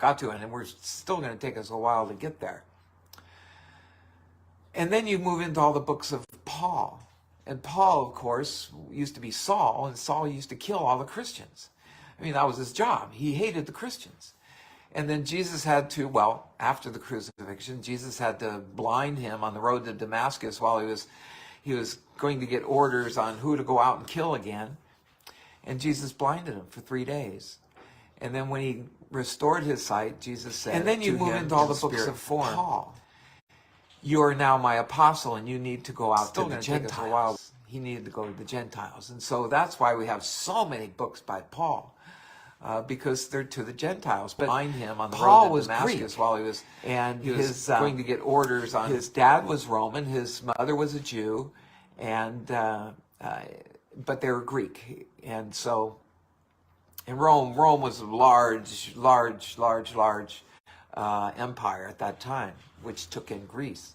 got to, and we're still going to take us a while to get there. And then you move into all the books of Paul. And Paul, of course, used to be Saul, and Saul used to kill all the Christians. I mean, that was his job. He hated the Christians. And then Jesus had to, well, after the crucifixion, Jesus had to blind him on the road to Damascus while he was going to get orders on who to go out and kill again. And Jesus blinded him for 3 days. And then when he restored his sight, Jesus said, and then you move into all the books of Paul. You are now my apostle, and you need to go out to the Gentiles. He needed to go to the Gentiles. And so that's why we have so many books by Paul. Because they're to the Gentiles. But behind him on the road to Damascus while he was going to get orders on. His dad was Roman, his mother was a Jew, and but they were Greek. And so in Rome was a large empire at that time, which took in Greece.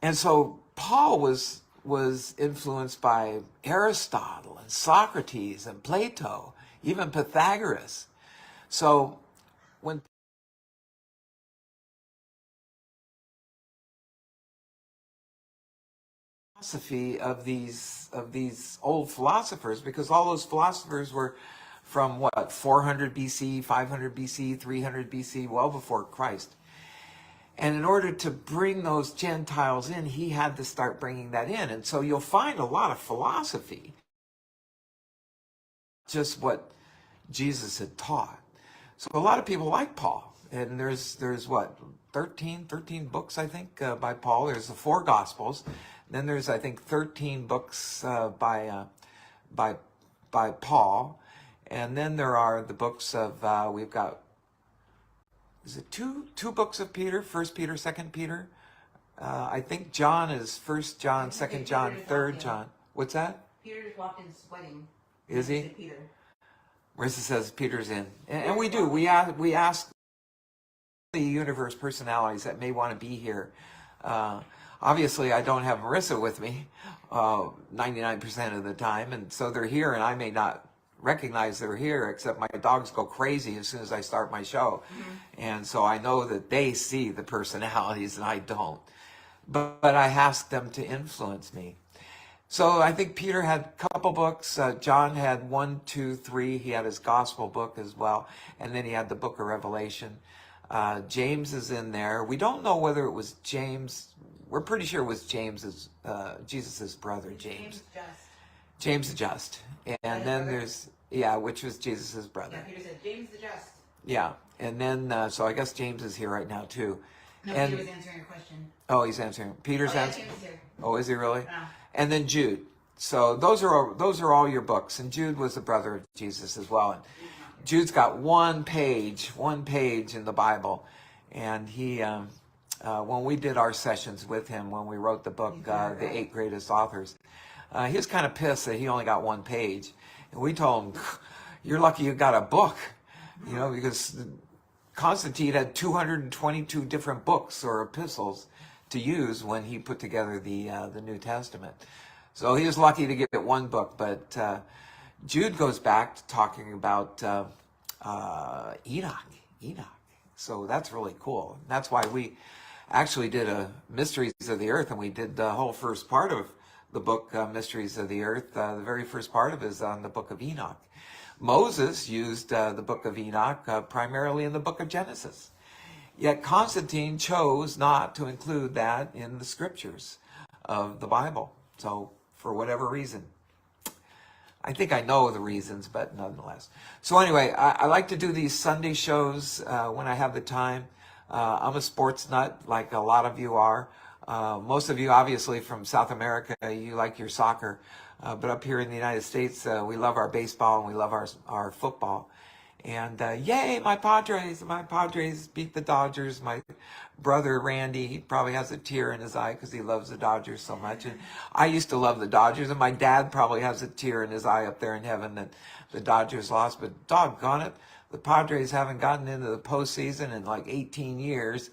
And so Paul was influenced by Aristotle and Socrates and Plato, even Pythagoras. So when philosophy of these old philosophers, because all those philosophers were from what, 400 BC, 500 BC, 300 BC, well before Christ. And in order to bring those Gentiles in, he had to start bringing that in. And so you'll find a lot of philosophy, just what Jesus had taught. So a lot of people like Paul. And there's what, 13 books, I think, by Paul. There's the 4 Gospels. Then there's, I think, 13 books by Paul. And then there are the books of, we've got, is it two books of Peter? 1 Peter, 2 Peter. I think John is 1 John, 2 John, 3 John. What's that? Peter just walked in sweating. Is he? Peter. Marisa says Peter's in, and we do. We ask the universe personalities that may want to be here. Obviously, I don't have Marisa with me 99% of the time, and so they're here, and I may not recognize they're here, except my dogs go crazy as soon as I start my show. And so I know that they see the personalities and I don't. But I ask them to influence me. So I think Peter had a couple books. John had 1, 2, 3. He had his gospel book as well. And then he had the book of Revelation. James is in there. We don't know whether it was James. We're pretty sure it was James's, Jesus's brother, James. James the Just. And then there's, which was Jesus's brother. Yeah, Peter said, James the Just. Yeah. And then, so I guess James is here right now too. No, Peter was answering your question. Oh, he's answering. Peter's answering. James is here. Oh, is he really? Yeah. And then Jude. So those are all your books. And Jude was the brother of Jesus as well. And Jude's got one page in the Bible. And he, when we did our sessions with him, when we wrote the book, The 8 Greatest Authors, he was kind of pissed that he only got one page. And we told him, you're lucky you got a book, because Constantine had 222 different books or epistles to use when he put together the New Testament. So he was lucky to get one book. But Jude goes back to talking about Enoch. So that's really cool. That's why we actually did a Mysteries of the Earth, and we did the whole first part of the book, Mysteries of the Earth. The very first part of it is on the book of Enoch. Moses used the book of Enoch primarily in the book of Genesis. Yet Constantine chose not to include that in the scriptures of the Bible. So for whatever reason. I think I know the reasons, but nonetheless. So anyway, I like to do these Sunday shows when I have the time. I'm a sports nut, like a lot of you are. Most of you, obviously, from South America, you like your soccer. But up here in the United States, we love our baseball and we love our football. And yay, my Padres beat the Dodgers. My brother, Randy, he probably has a tear in his eye because he loves the Dodgers so much. And I used to love the Dodgers, and my dad probably has a tear in his eye up there in heaven that the Dodgers lost. But doggone it, the Padres haven't gotten into the postseason in like 18 years.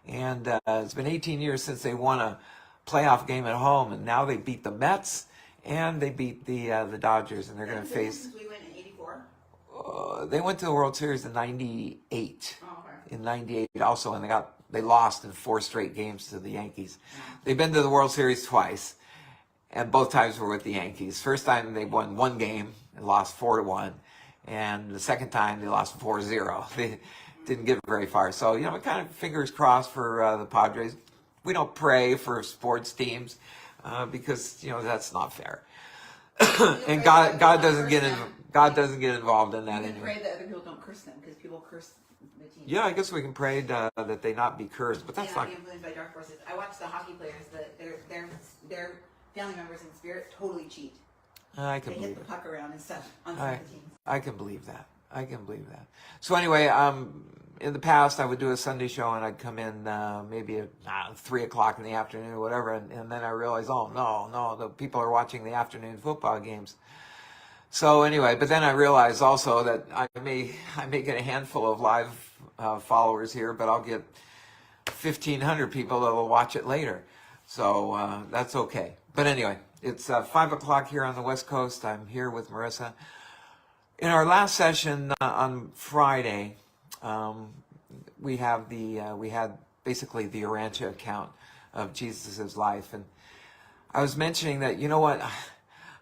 And it's been 18 years since they won a playoff game at home, and now they beat the Mets and they beat the Dodgers, and they're going to face. We went in '84. they went to the World Series in '98. Oh, okay. In '98 also, and they lost in 4 straight games to the Yankees. They've been to the World Series twice, and both times were with the Yankees. First time they won 1 game and lost 4-1, and the second time they lost 4-0. They didn't get very far. So, you know, kind of fingers crossed for the Padres. We don't pray for sports teams because, you know, that's not fair. And God doesn't get involved in that You can anyway. pray that other people don't curse them because people curse the team. Yeah, I guess we can pray that they not be cursed, but They that's not not. be influenced by dark forces. I watch the hockey players. Their family members in spirit totally cheat. I can They believe hit it. the puck around and stuff on some of the teams. I can believe that. I can believe that. So anyway, in the past I would do a Sunday show and I'd come in maybe at 3 o'clock in the afternoon or whatever, and then I realized, oh no, the people are watching the afternoon football games. So anyway, but then I realized also that I may get a handful of live followers here, but I'll get 1,500 people that will watch it later. So that's okay. But anyway, it's 5 o'clock here on the West Coast. I'm here with Marisa. In our last session on Friday, we had basically the Urantia account of Jesus' life, and I was mentioning that, you know what,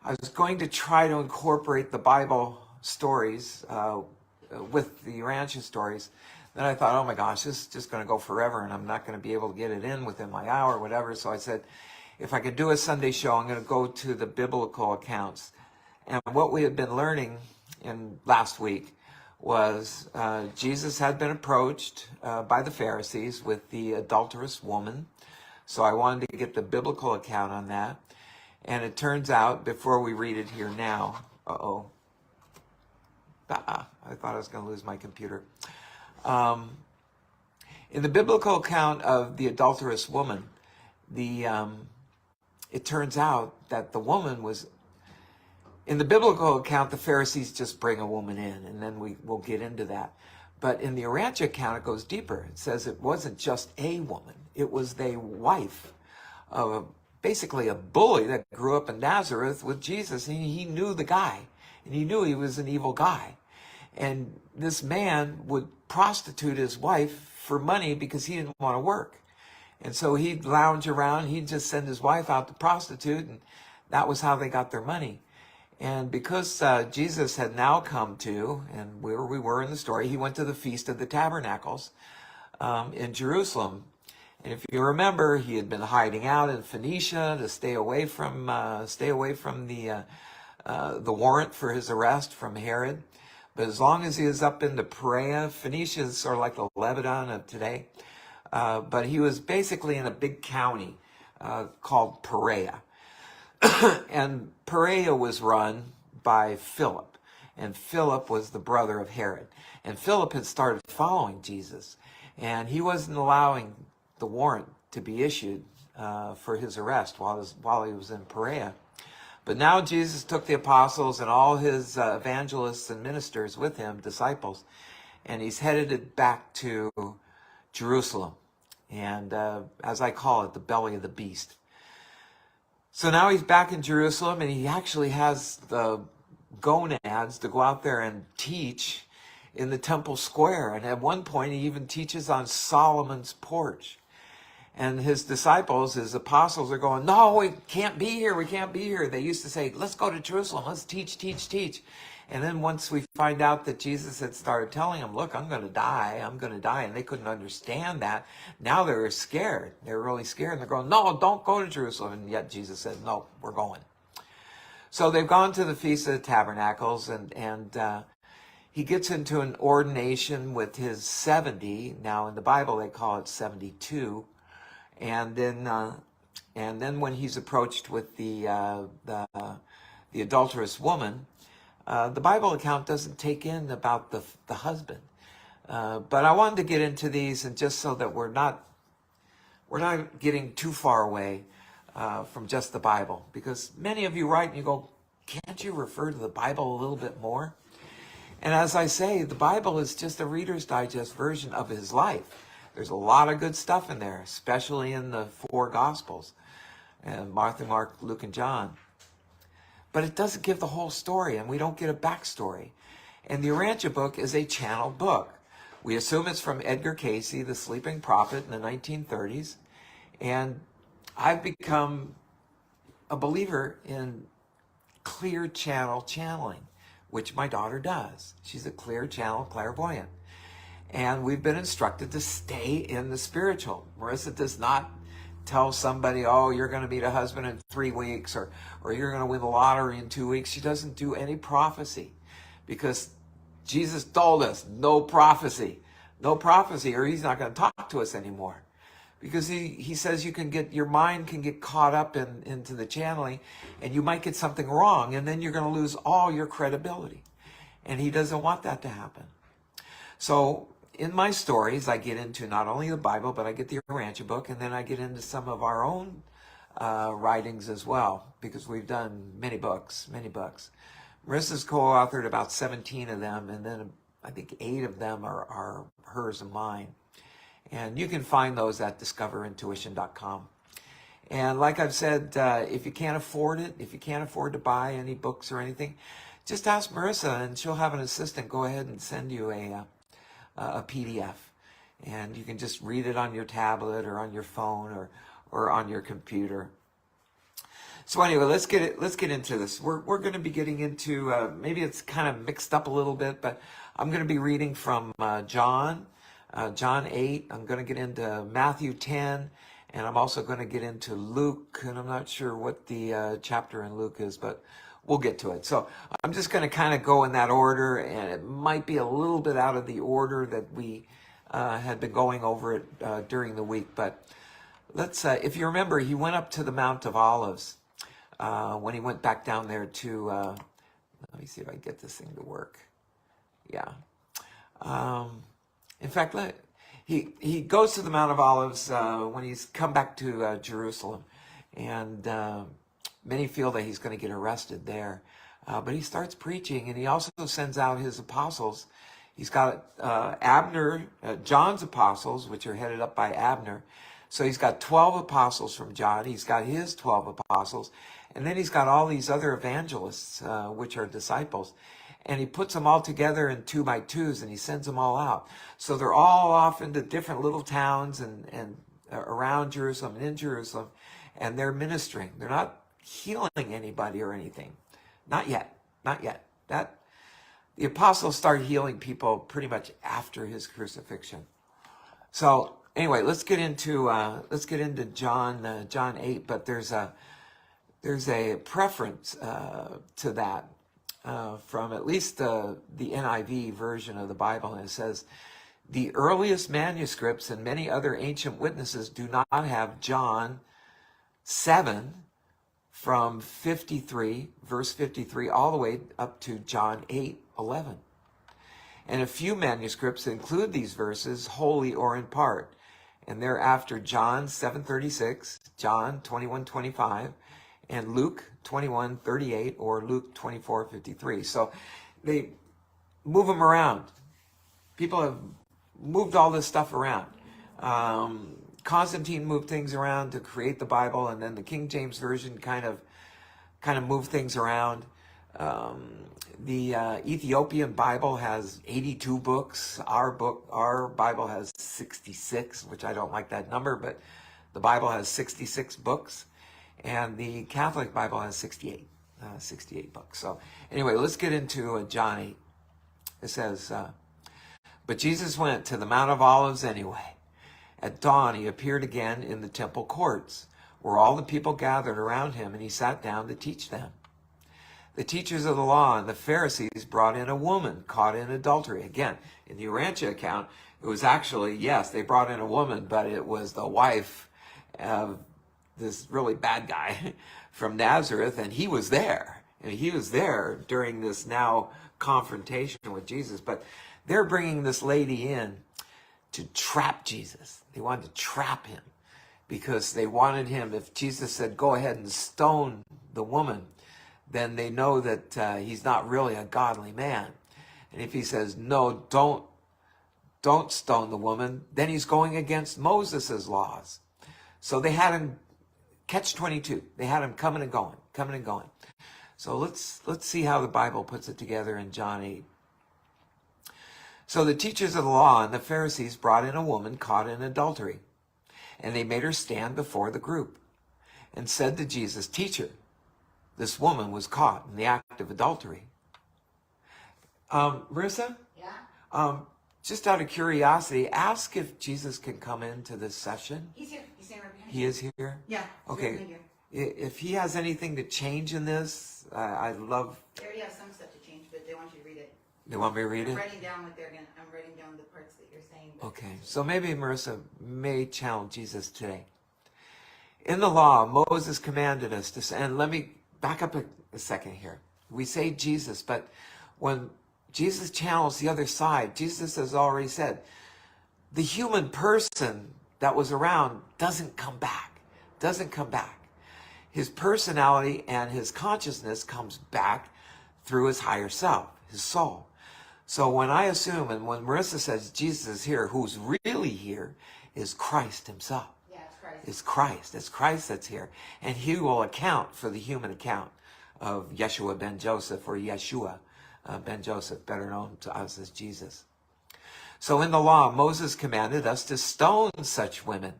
I was going to try to incorporate the Bible stories with the Urantia stories. Then I thought, oh my gosh, this is just going to go forever, and I'm not going to be able to get it in within my hour or whatever. So I said, if I could do a Sunday show, I'm going to go to the biblical accounts. And what we had been learning in last week was Jesus had been approached by the Pharisees with the adulterous woman. So I wanted to get the biblical account on that. And it turns out, before we read it here now, I thought I was going to lose my computer. In the biblical account of the adulterous woman, it turns out that the woman was, in the biblical account, the Pharisees just bring a woman in, and then we'll get into that. But in the Urantia account, it goes deeper. It says it wasn't just a woman. It was the wife of basically a bully that grew up in Nazareth with Jesus. And he knew the guy, and he knew he was an evil guy. And this man would prostitute his wife for money because he didn't want to work. And so he'd lounge around, he'd just send his wife out to prostitute, and that was how they got their money. And because Jesus had now come to, and where we were in the story, he went to the Feast of the Tabernacles in Jerusalem. And if you remember, he had been hiding out in Phoenicia to stay away from the warrant for his arrest from Herod. But as long as he was up into Perea, Phoenicia is sort of like the Lebanon of today. But he was basically in a big county called Perea. And Perea was run by Philip. And Philip was the brother of Herod. And Philip had started following Jesus. And he wasn't allowing the warrant to be issued for his arrest while he was in Perea. But now Jesus took the apostles and all his evangelists and ministers with him, disciples, and he's headed back to Jerusalem. And as I call it, the belly of the beast. So now he's back in Jerusalem, and he actually has the gonads to go out there and teach in the temple square. And at one point, he even teaches on Solomon's porch. And his disciples, his apostles, are going, no, we can't be here. We can't be here. They used to say, let's go to Jerusalem. Let's teach. And then once we find out that Jesus had started telling them, look, I'm going to die. And they couldn't understand that. Now they're scared. They're really scared. And they're going, no, don't go to Jerusalem. And yet Jesus said, no, we're going. So they've gone to the Feast of the Tabernacles, and he gets into an ordination with his 70. Now in the Bible, they call it 72. And then when he's approached with the adulterous woman, the Bible account doesn't take in about the husband. But I wanted to get into these, and just so that we're not getting too far away from just the Bible, because many of you write and you go, can't you refer to the Bible a little bit more? And as I say, the Bible is just a Reader's Digest version of his life. There's a lot of good stuff in there, especially in the 4 Gospels, and Matthew, Mark, Luke, and John. But it doesn't give the whole story, and we don't get a backstory. And the Urantia book is a channeled book. We assume it's from Edgar Cayce, the sleeping prophet in the 1930s. And I've become a believer in clear channel channeling, which my daughter does. She's a clear channel clairvoyant. And we've been instructed to stay in the spiritual. Marisa does not tell somebody, oh, you're going to meet a husband in 3 weeks, or you're going to win the lottery in 2 weeks. She doesn't do any prophecy, because Jesus told us no prophecy, or he's not going to talk to us anymore. Because he says your mind can get caught up into the channeling, and you might get something wrong, and then you're going to lose all your credibility. And he doesn't want that to happen. So in my stories, I get into not only the Bible, but I get the Urantia book, and then I get into some of our own writings as well, because we've done many books. Marissa's co-authored about 17 of them, and then I think 8 of them are hers and mine. And you can find those at discoverintuition.com. And like I've said, if you can't afford it, if you can't afford to buy any books or anything, just ask Marissa, and she'll have an assistant go ahead and send you a PDF. And you can just read it on your tablet or on your phone or on your computer. So anyway, let's get into this. We're going to be getting into, maybe it's kind of mixed up a little bit, but I'm going to be reading from John 8. I'm going to get into Matthew 10, and I'm also going to get into Luke, and I'm not sure what the chapter in Luke is, but we'll get to it. So I'm just going to kind of go in that order, and it might be a little bit out of the order that we had been going over it during the week. But let's, if you remember, he went up to the Mount of Olives when he went back down there to, let me see if I can get this thing to work. Yeah. In fact, he goes to the Mount of Olives when he's come back to Jerusalem, and many feel that he's going to get arrested there. But he starts preaching, and he also sends out his apostles. He's got Abner, John's apostles, which are headed up by Abner. So he's got 12 apostles from John. He's got his 12 apostles. And then he's got all these other evangelists, which are disciples. And he puts them all together in 2 by 2s, and he sends them all out. So they're all off into different little towns and around Jerusalem and in Jerusalem, and they're ministering. They're not healing anybody or anything. Not yet. The apostles start healing people pretty much after his crucifixion. So anyway, let's get into John 8. But there's a preference to that from at least the NIV version of the Bible, and it says, the earliest manuscripts and many other ancient witnesses do not have John 7 from 53, verse 53, all the way up to John 8:11. And a few manuscripts include these verses wholly or in part. And thereafter John 7:36, John 21:25, and Luke 21:38 or Luke 24:53. So they move them around. People have moved all this stuff around. Constantine moved things around to create the Bible, and then the King James Version kind of moved things around. The Ethiopian Bible has 82 books. Our Bible has 66, which I don't like that number, but the Bible has 66 books. And the Catholic Bible has 68 books. So anyway, let's get into John 8. It says, but Jesus went to the Mount of Olives anyway. At dawn, he appeared again in the temple courts, where all the people gathered around him, and he sat down to teach them. The teachers of the law and the Pharisees brought in a woman caught in adultery. Again, in the Urantia account, it was actually, yes, they brought in a woman, but it was the wife of this really bad guy from Nazareth, and he was there. And he was there during this now confrontation with Jesus. But they're bringing this lady in to trap Jesus. They wanted to trap him because they wanted him, if Jesus said, go ahead and stone the woman, then they know that he's not really a godly man. And if he says, no, don't stone the woman, then he's going against Moses' laws. So they had him catch-22. They had him coming and going. So let's see how the Bible puts it together in John 8. So the teachers of the law and the Pharisees brought in a woman caught in adultery, and they made her stand before the group and said to Jesus, "Teacher, this woman was caught in the act of adultery." Marissa, Yeah. just out of curiosity, ask if Jesus can come into this session. He's here. He's standing right behind He you. is here? Yeah. He's Okay. right behind you. If he has anything to change in this, I'd love... They already have some stuff to change, but they want you to read it. You want me to read I'm it? writing down what they're gonna. I'm writing down the parts that you're saying. But Okay, so maybe Marissa may challenge Jesus today. In the law, Moses commanded us to say, and let me back up a second here. We say Jesus, but when Jesus challenged the other side, Jesus has already said, the human person that was around doesn't come back. His personality and his consciousness comes back through his higher self, his soul. So when I assume, and when Marissa says Jesus is here, who's really here is Christ himself. yeah, it's Christ. It's Christ. It's Christ that's here. And he will account for the human account of Yeshua ben Joseph, or Yeshua ben Joseph, better known to us as Jesus. So in the law, Moses commanded us to stone such women.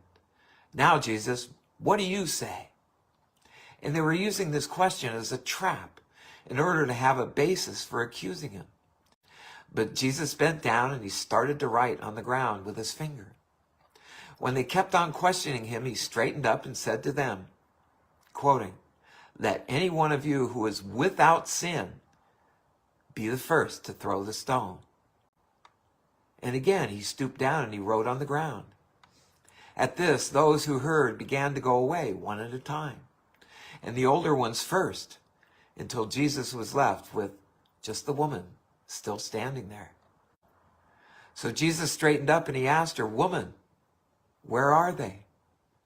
Now, Jesus, what do you say? And they were using this question as a trap in order to have a basis for accusing him. But Jesus bent down and he started to write on the ground with his finger. When they kept on questioning him, he straightened up and said to them, quoting, "Let any one of you who is without sin be the first to throw the stone." And again, he stooped down and he wrote on the ground. At this, those who heard began to go away one at a time, and the older ones first, until Jesus was left with just the woman still standing there. So Jesus straightened up and he asked her, "Woman, where are they?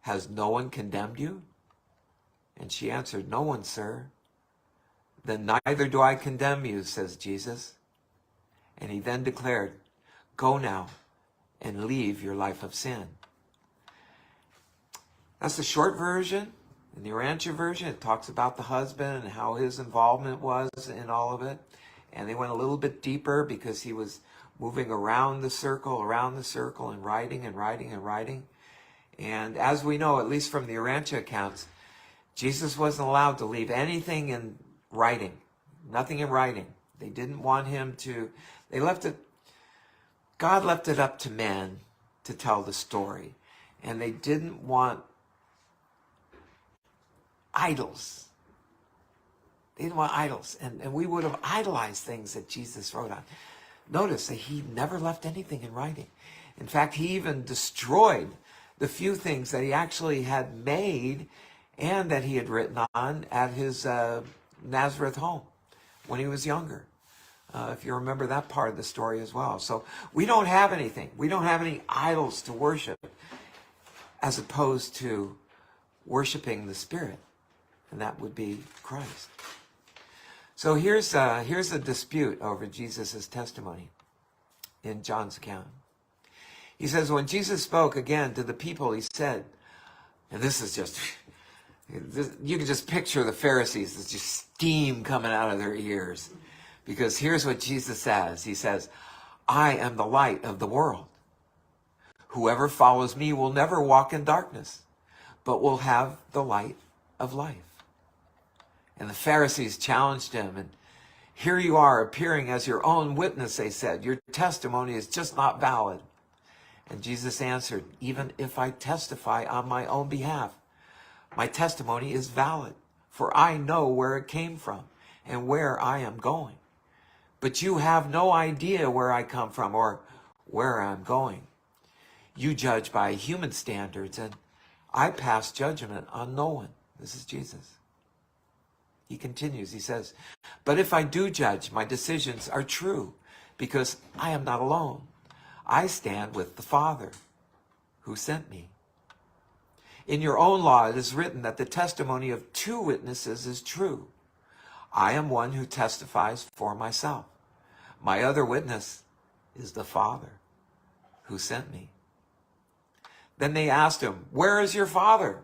Has no one condemned you?" And she answered, "No one, sir." "Then neither do I condemn you," says Jesus. And he then declared, "Go now and leave your life of sin." That's the short version. In the Rancher version, it talks about the husband and how his involvement was in all of it. And they went a little bit deeper because he was moving around the circle, and writing and writing and writing. And as we know, at least from the Rancher accounts, Jesus wasn't allowed to leave anything in writing, nothing in writing. They didn't want him to, God left it up to men to tell the story. And they didn't want idols. They didn't want idols. And we would have idolized things that Jesus wrote on. Notice that he never left anything in writing. In fact, he even destroyed the few things that he actually had made and that he had written on at his Nazareth home when he was younger. If you remember that part of the story as well. So we don't have anything. We don't have any idols to worship as opposed to worshiping the Spirit. And that would be Christ. So here's a dispute over Jesus' testimony in John's account. He says, when Jesus spoke again to the people, he said, and this is just, you can just picture the Pharisees, there's just steam coming out of their ears. Because here's what Jesus says. He says, "I am the light of the world. Whoever follows me will never walk in darkness, but will have the light of life." And the Pharisees challenged him, and here you are appearing as your own witness, they said. Your testimony is just not valid. And Jesus answered, "Even if I testify on my own behalf, my testimony is valid, for I know where it came from and where I am going. But you have no idea where I come from or where I'm going. You judge by human standards, and I pass judgment on no one." This is Jesus. He continues, he says, "But if I do judge, my decisions are true, because I am not alone. I stand with the Father who sent me. In your own law it is written that the testimony of two witnesses is true. I am one who testifies for myself. My other witness is the Father who sent me." Then they asked him, "Where is your Father?"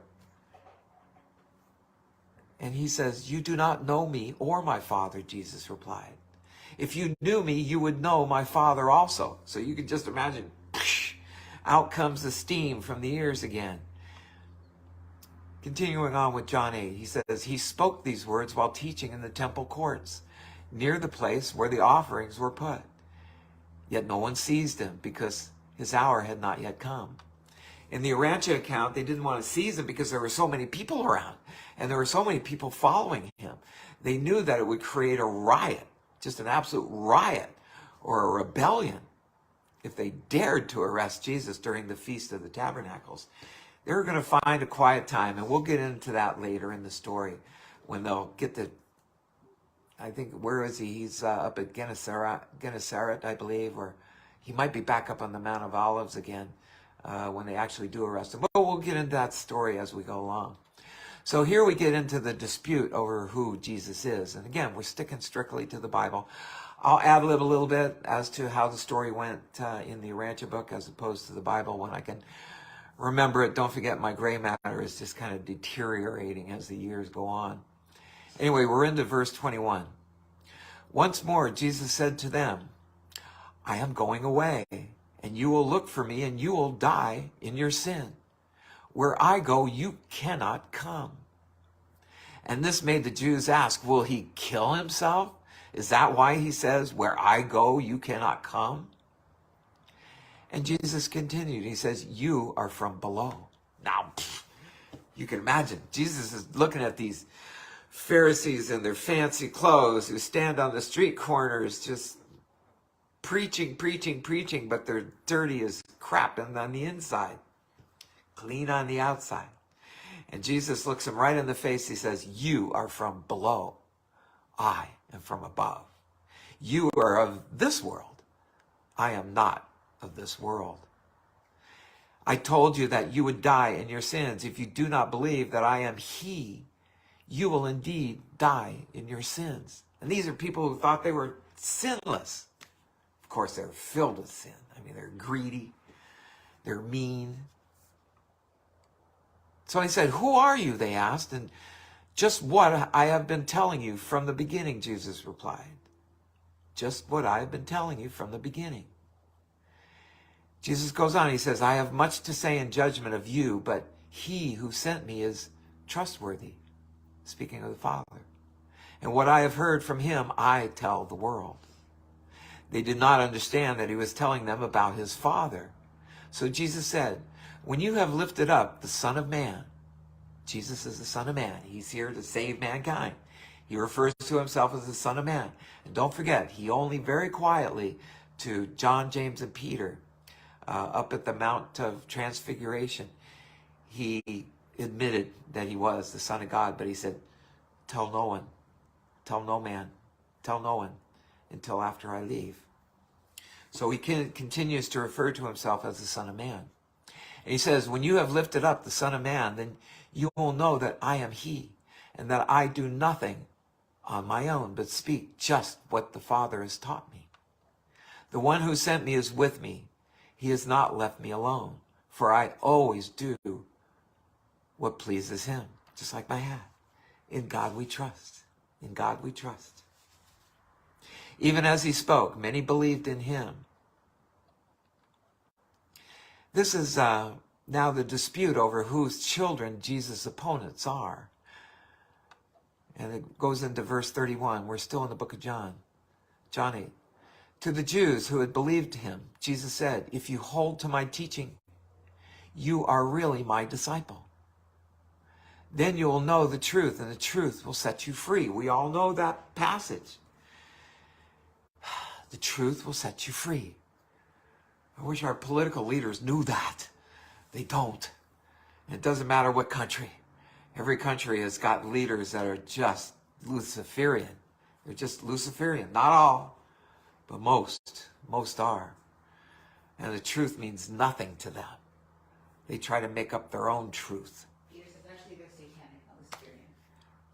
And he says, "You do not know me or my Father," Jesus replied. If you knew me, you would know my Father also. So you can just imagine, out comes the steam from the ears again. Continuing on with John 8, he says, he spoke these words while teaching in the temple courts, near the place where the offerings were put. Yet no one seized him, because his hour had not yet come. In the Arancha account, they didn't want to seize him because there were so many people around, and there were so many people following him. They knew that it would create a riot, just an absolute riot, or a rebellion, if they dared to arrest Jesus during the Feast of the Tabernacles. They were going to find a quiet time, and we'll get into that later in the story, when they'll get to, I think, where is he? He's up at Gennesaret, I believe, or he might be back up on the Mount of Olives again when they actually do arrest him. But we'll get into that story as we go along. So here we get into the dispute over who Jesus is. And again, we're sticking strictly to the Bible. I'll ad-lib a little bit as to how the story went in the Arancha book as opposed to the Bible when I can remember it. Don't forget, my gray matter is just kind of deteriorating as the years go on. Anyway, we're into verse 21. Once more, Jesus said to them, I am going away, and you will look for me, and you will die in your sin. Where I go, you cannot come. And this made the Jews ask, will he kill himself? Is that why he says, where I go, you cannot come? And Jesus continued. He says, you are from below. Now, you can imagine, Jesus is looking at these Pharisees in their fancy clothes who stand on the street corners just preaching, but they're dirty as crap on the inside, clean on the outside. And Jesus looks them right in the face. He says, you are from below. I am from above. You are of this world. I am not of this world. I told you that you would die in your sins. If you do not believe that I am he, you will indeed die in your sins. And these are people who thought they were sinless. Of course, they're filled with sin. I mean, they're greedy. They're mean. So he said, who are you? They asked. And just what I have been telling you from the beginning, Jesus replied. Just what I have been telling you from the beginning. Jesus goes on, he says, I have much to say in judgment of you, but he who sent me is trustworthy. Speaking of the Father. And what I have heard from him, I tell the world. They did not understand that he was telling them about his Father. So Jesus said, when you have lifted up the Son of Man, Jesus is the Son of Man. He's here to save mankind. He refers to himself as the Son of Man. And don't forget, he only very quietly to John, James, and Peter, up at the Mount of Transfiguration, he admitted that he was the Son of God, but he said, tell no one, tell no man, tell no one until after I leave. So he continues to refer to himself as the Son of Man. And he says, when you have lifted up the Son of Man, then you will know that I am he, and that I do nothing on my own, but speak just what the Father has taught me. The one who sent me is with me. He has not left me alone, for I always do what pleases him, just like my hat. In God we trust. In God we trust. Even as he spoke, many believed in him. This is now the dispute over whose children Jesus' opponents are. And it goes into verse 31. We're still in the book of John. John 8. To the Jews who had believed him, Jesus said, if you hold to my teaching, you are really my disciple. Then you will know the truth, and the truth will set you free. We all know that passage. The truth will set you free. I wish our political leaders knew that. They don't. And it doesn't matter what country. Every country has got leaders that are just Luciferian. They're just Luciferian. Not all, but most. Most are. And the truth means nothing to them. They try to make up their own truth. Peter says actually they're satanic, not Luciferian.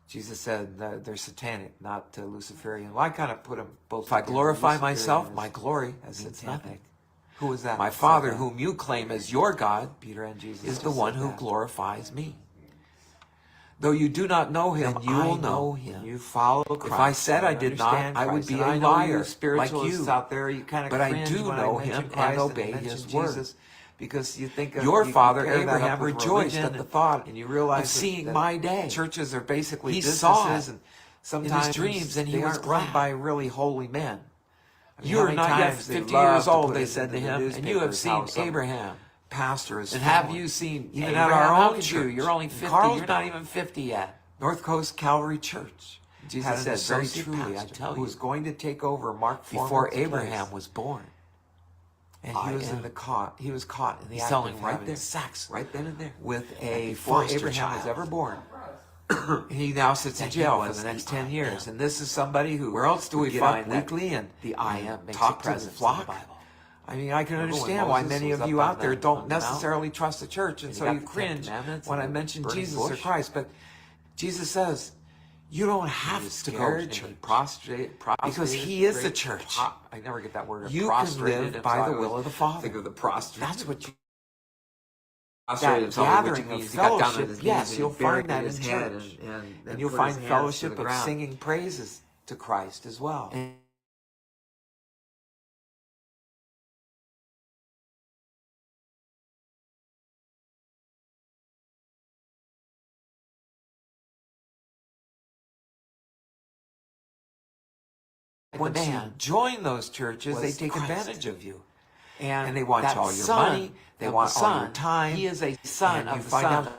Jesus said they're satanic, not Luciferian. Well, I kind of put them both. If I glorify myself, my glory, as it's nothing. Who is that? My Father, whom you claim as your God, Peter and Jesus is the one who glorifies me. Though you do not know him, then you I will know him. him. You follow Christ. If I said I did not, understand I would Christ, be and a I know you liar, like spiritualists you. out there. You kind of But I cringe do when know I him mention and Christ obey mention his Jesus, word. because you think of Your you father pair that up Abraham with rejoiced religion, at the thought and you realize of seeing that my day. churches are basically He businesses, saw it and in sometimes his dreams, and he they was aren't run glad. by really holy men. I mean, You how are many not yet times they 50 love years to old, put they it said into to the him, and you have newspapers how seen some Abraham. pastor is And have fallen. you seen Even Abraham? at our How own could church? you? You're only 50. You're Carlsbad. not even 50 yet. North Coast Calvary Church. Jesus had an said, very associate truly, I pastor tell who you, was going to take over Mark before Foreman's Abraham place. was born, And I he was am. he was caught in the He's act telling of right having there, sex right then and there, with that a before foster Abraham was child. ever born, He now sits in that he jail for was the next the 10 I years. am. And this is somebody who Where else do we would get find up that weekly and the I am makes talk a to the presence in the flock? Bible? I mean, I can Remember when understand why Moses many was of up you on out there the don't mountain? necessarily trust the church, and And so you you got the Ten cringe Commandments when I and the mention burning Jesus or bush? Christ. But Jesus says, you don't He have was to go scared to and church he prostrated because he is the church. I never get that word. You can Prostrated live by the himself. will of the Father. Think of the prostrate. That's what you, Prostrated that himself, which gathering of means he got down on fellowship, his knees yes, and you'll he find barricaded that in his head church. and And you'll put find his hands to fellowship the of ground. singing praises to Christ as well. And once you man join those churches, they was take Christ. advantage of you. And And they want that all your son money, they of want the all your Son, time. He is a son and you of the find Son. out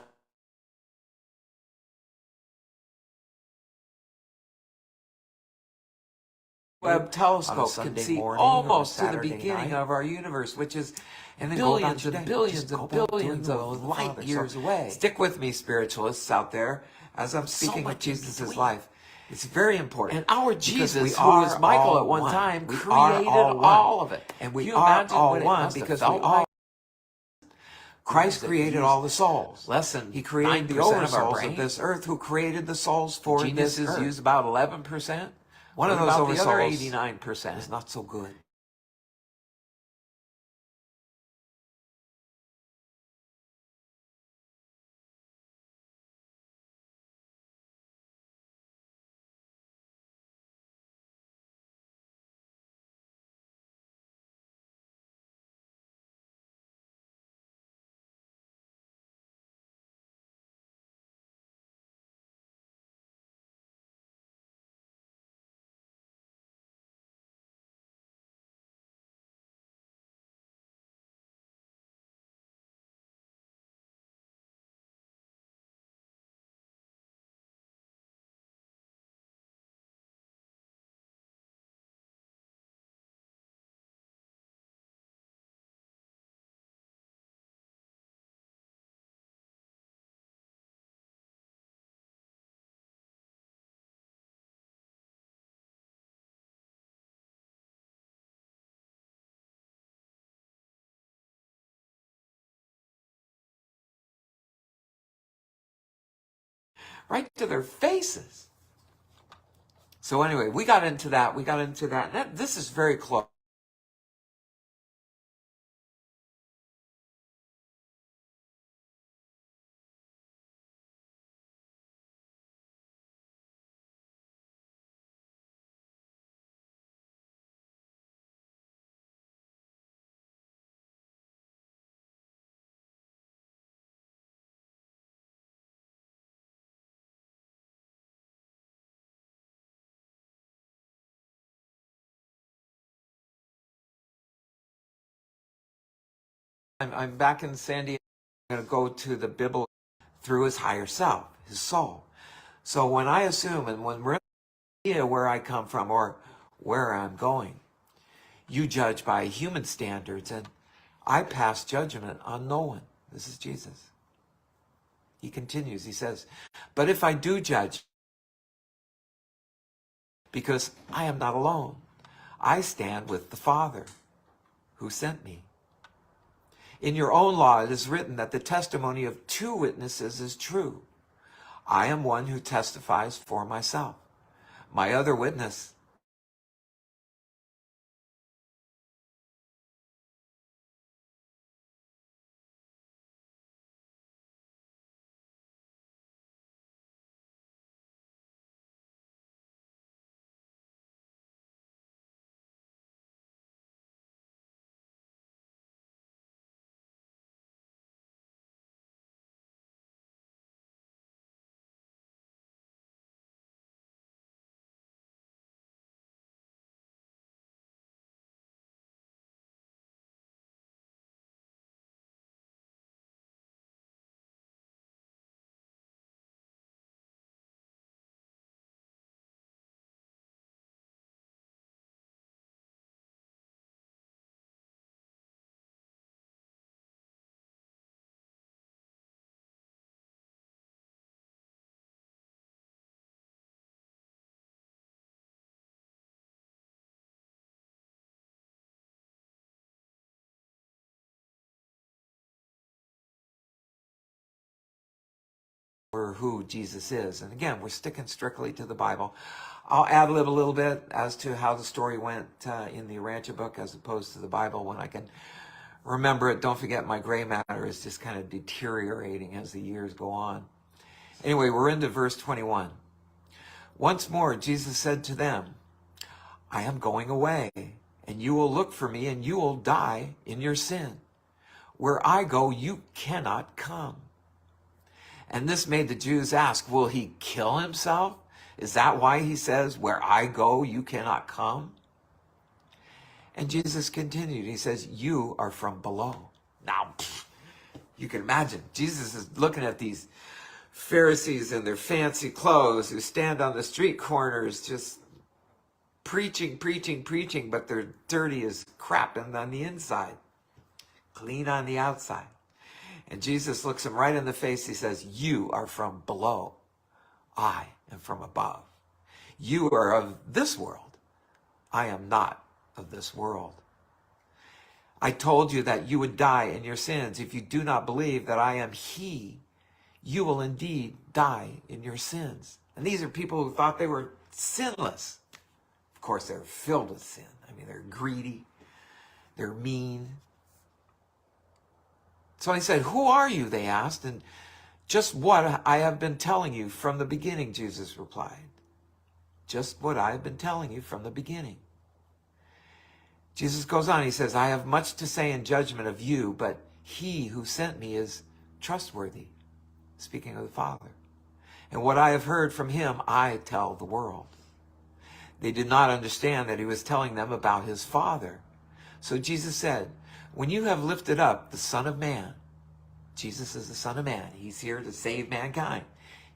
Webb on a telescope can Sunday see morning or a almost to the Saturday beginning night. of our universe, which is and then go about billions your and day. billions Just go and about doing billions the will of the light Father. years So away. stick with me, spiritualists out there, as I'm So speaking of much in Jesus' between. life. It's very important. And our because Jesus, we who are was Michael all at one time, We are created all of it. And we Can you are imagine all what it one must have because we felt all. like? Christ That created he's all the souls. less than He created the 9% of our oversouls brain. of this earth. Who created the souls for this Geniuses earth? use about 11%. One of What those about the other oversouls 89%? is not so good. Right to their faces. So anyway, we got into that. This is very close. I'm back in San Diego. I'm going to go to the Bible through his higher self, his soul. So when I assume and when we're in the idea where I come from or where I'm going, you judge by human standards, and I pass judgment on no one. This is Jesus. He continues, he says, but if I do judge, because I am not alone, I stand with the Father who sent me. In your own law it is written that the testimony of two witnesses is true. I am one who testifies for myself. My other witness who Jesus is. And again, we're sticking strictly to the Bible. I'll ad-lib a little bit as to how the story went in the Rancher book as opposed to the Bible when I can remember it. Don't forget, my gray matter is just kind of deteriorating as the years go on. Anyway, we're into verse 21. Once more, Jesus said to them, I am going away, and you will look for me, and you will die in your sin. Where I go, you cannot come. And this made the Jews ask, will he kill himself? Is that why he says, where I go, you cannot come? And Jesus continued. He says, you are from below. Now, you can imagine, Jesus is looking at these Pharisees in their fancy clothes who stand on the street corners just preaching, but they're dirty as crap on the inside, clean on the outside. And Jesus looks him right in the face. He says, you are from below. I am from above. You are of this world. I am not of this world. I told you that you would die in your sins. If you do not believe that I am he, you will indeed die in your sins. And these are people who thought they were sinless. Of course, they're filled with sin. I mean, they're greedy. They're mean. So he said, who are you? They asked. And just what I have been telling you from the beginning, Jesus replied. Just what I have been telling you from the beginning. Jesus goes on, he says, I have much to say in judgment of you, but he who sent me is trustworthy. Speaking of the Father. And what I have heard from him, I tell the world. They did not understand that he was telling them about his Father. So Jesus said, when you have lifted up the Son of Man, Jesus is the Son of Man. He's here to save mankind.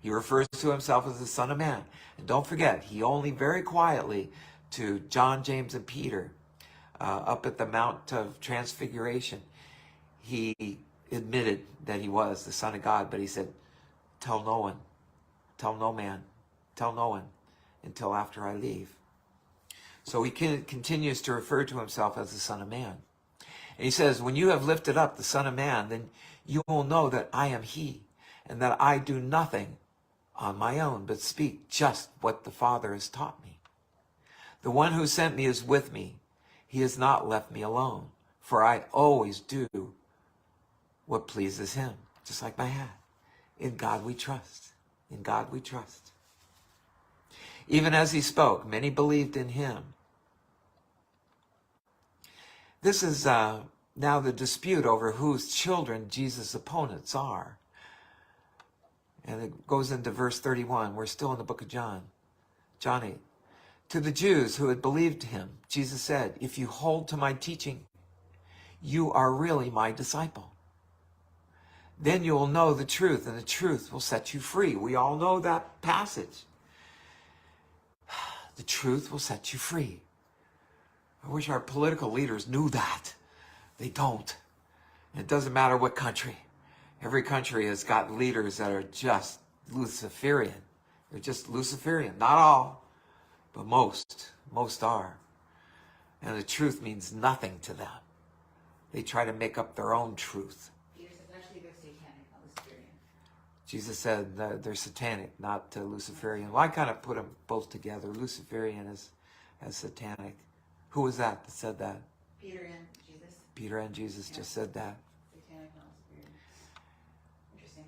He refers to himself as the Son of Man. And don't forget, he only very quietly to John, James, and Peter up at the Mount of Transfiguration, he admitted that he was the Son of God, but he said, tell no one, tell no man, tell no one until after I leave. So he continues to refer to himself as the Son of Man. And he says, when you have lifted up the Son of Man, then you will know that I am he, and that I do nothing on my own, but speak just what the Father has taught me. The one who sent me is with me. He has not left me alone, for I always do what pleases him, just like my hat. In God we trust. In God we trust. Even as he spoke, many believed in him. This is now the dispute over whose children Jesus' opponents are. And it goes into verse 31. We're still in the book of John. John 8. To the Jews who had believed him, Jesus said, if you hold to my teaching, you are really my disciple. Then you will know the truth, and the truth will set you free. We all know that passage. The truth will set you free. I wish our political leaders knew that. They don't. And it doesn't matter what country. Every country has got leaders that are just Luciferian. They're just Luciferian. Not all, but most. Most are. And the truth means nothing to them. They try to make up their own truth. Actually, they're satanic, not Luciferian. Jesus said that they're satanic, not Luciferian. Well, I kind of put them both together. Luciferian as satanic. Who was that said that? Peter and Jesus. Peter and Jesus just said that. Satanic, not Luciferian. Interesting.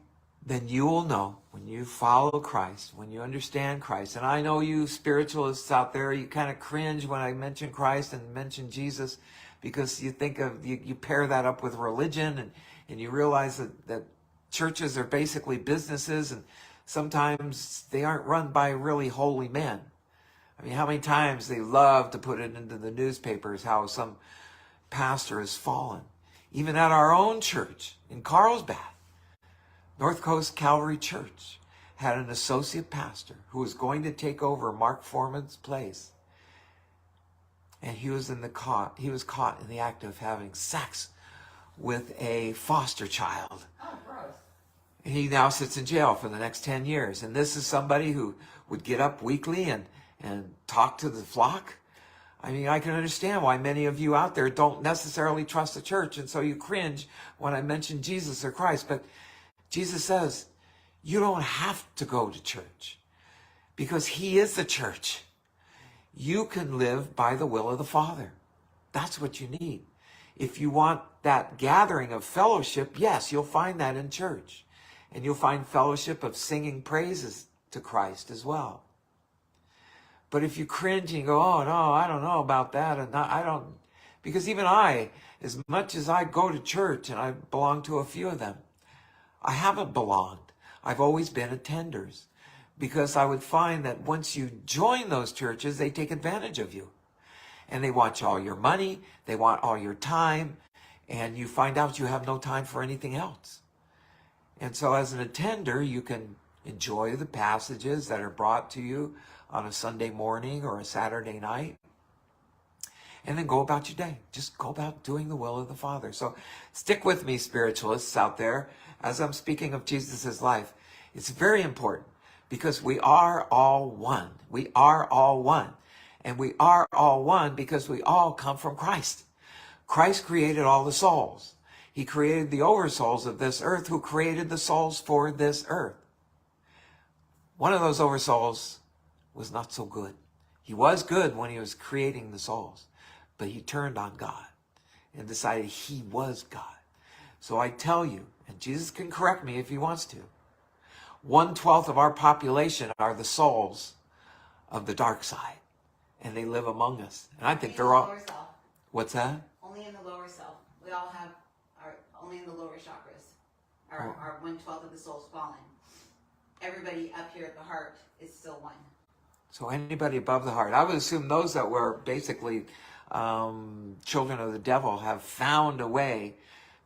Then you will know when you follow Christ, when you understand Christ. And I know you spiritualists out there, you kind of cringe when I mention Christ and mention Jesus because you think of, you pair that up with religion and you realize that churches are basically businesses and sometimes they aren't run by really holy men. I mean, how many times they love to put it into the newspapers how some pastor has fallen. Even at our own church in Carlsbad, North Coast Calvary Church had an associate pastor who was going to take over Mark Foreman's place. And he was caught in the act of having sex with a foster child. Oh, gross. And he now sits in jail for the next 10 years. And this is somebody who would get up weekly and talk to the flock. I mean, I can understand why many of you out there don't necessarily trust the church. And so you cringe when I mention Jesus or Christ. But Jesus says, You don't have to go to church because he is the church. You can live by the will of the Father. That's what you need. If you want that gathering of fellowship, yes, you'll find that in church. And you'll find fellowship of singing praises to Christ as well. But if you cringe and go, oh no, I don't know about that, and I don't, because even I, as much as I go to church and I belong to a few of them, I haven't belonged. I've always been attenders, because I would find that once you join those churches, they take advantage of you. And they want all your money, they want all your time, and you find out you have no time for anything else. And so as an attender, you can enjoy the passages that are brought to you on a Sunday morning or a Saturday night, and then go about your day. Just go about doing the will of the Father. So stick with me, spiritualists out there, as I'm speaking of Jesus' life. It's very important, because we are all one. We are all one. And we are all one because we all come from Christ. Christ created all the souls. He created the oversouls of this earth, who created the souls for this earth. One of those oversouls was not so good. He was good when he was creating the souls, but he turned on God and decided he was God. So I tell you, and Jesus can correct me if he wants to, 1/12 of our population are the souls of the dark side, and they live among us. And I think they're all... Lower self. What's that? Only in the lower self. We all have only in the lower chakras. Our 1/12 of the soul's fallen. Everybody up here at the heart is still one. So anybody above the heart. I would assume those that were basically children of the devil have found a way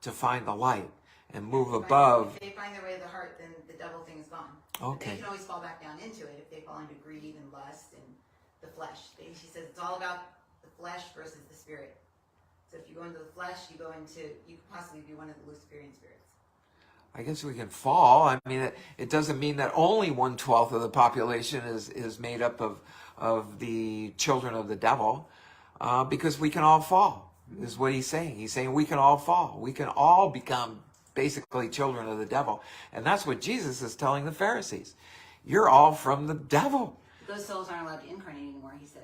to find the light and move above. If they find their way to the heart, then the devil thing is gone. Okay. They can always fall back down into it if they fall into greed and lust and the flesh. She says it's all about the flesh versus the spirit. So if you go into the flesh, you could possibly be one of the Luciferian spirits. I guess we can fall. I mean, it doesn't mean that only 1/12 of the population is made up of the children of the devil, because we can all fall, is what he's saying. He's saying we can all fall. We can all become basically children of the devil. And that's what Jesus is telling the Pharisees. You're all from the devil. Those souls aren't allowed to incarnate anymore, he says.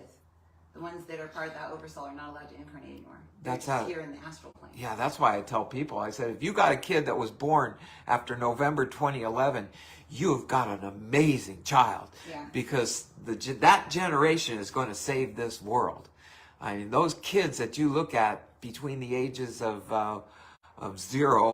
The ones that are part of that oversoul are not allowed to incarnate anymore. That's They're how... here in the astral plane. Yeah, that's why I tell people, I said, if you got a kid that was born after November 2011, you've got an amazing child. Yeah. Because that generation is going to save this world. I mean, those kids that you look at between the ages of 0 of 0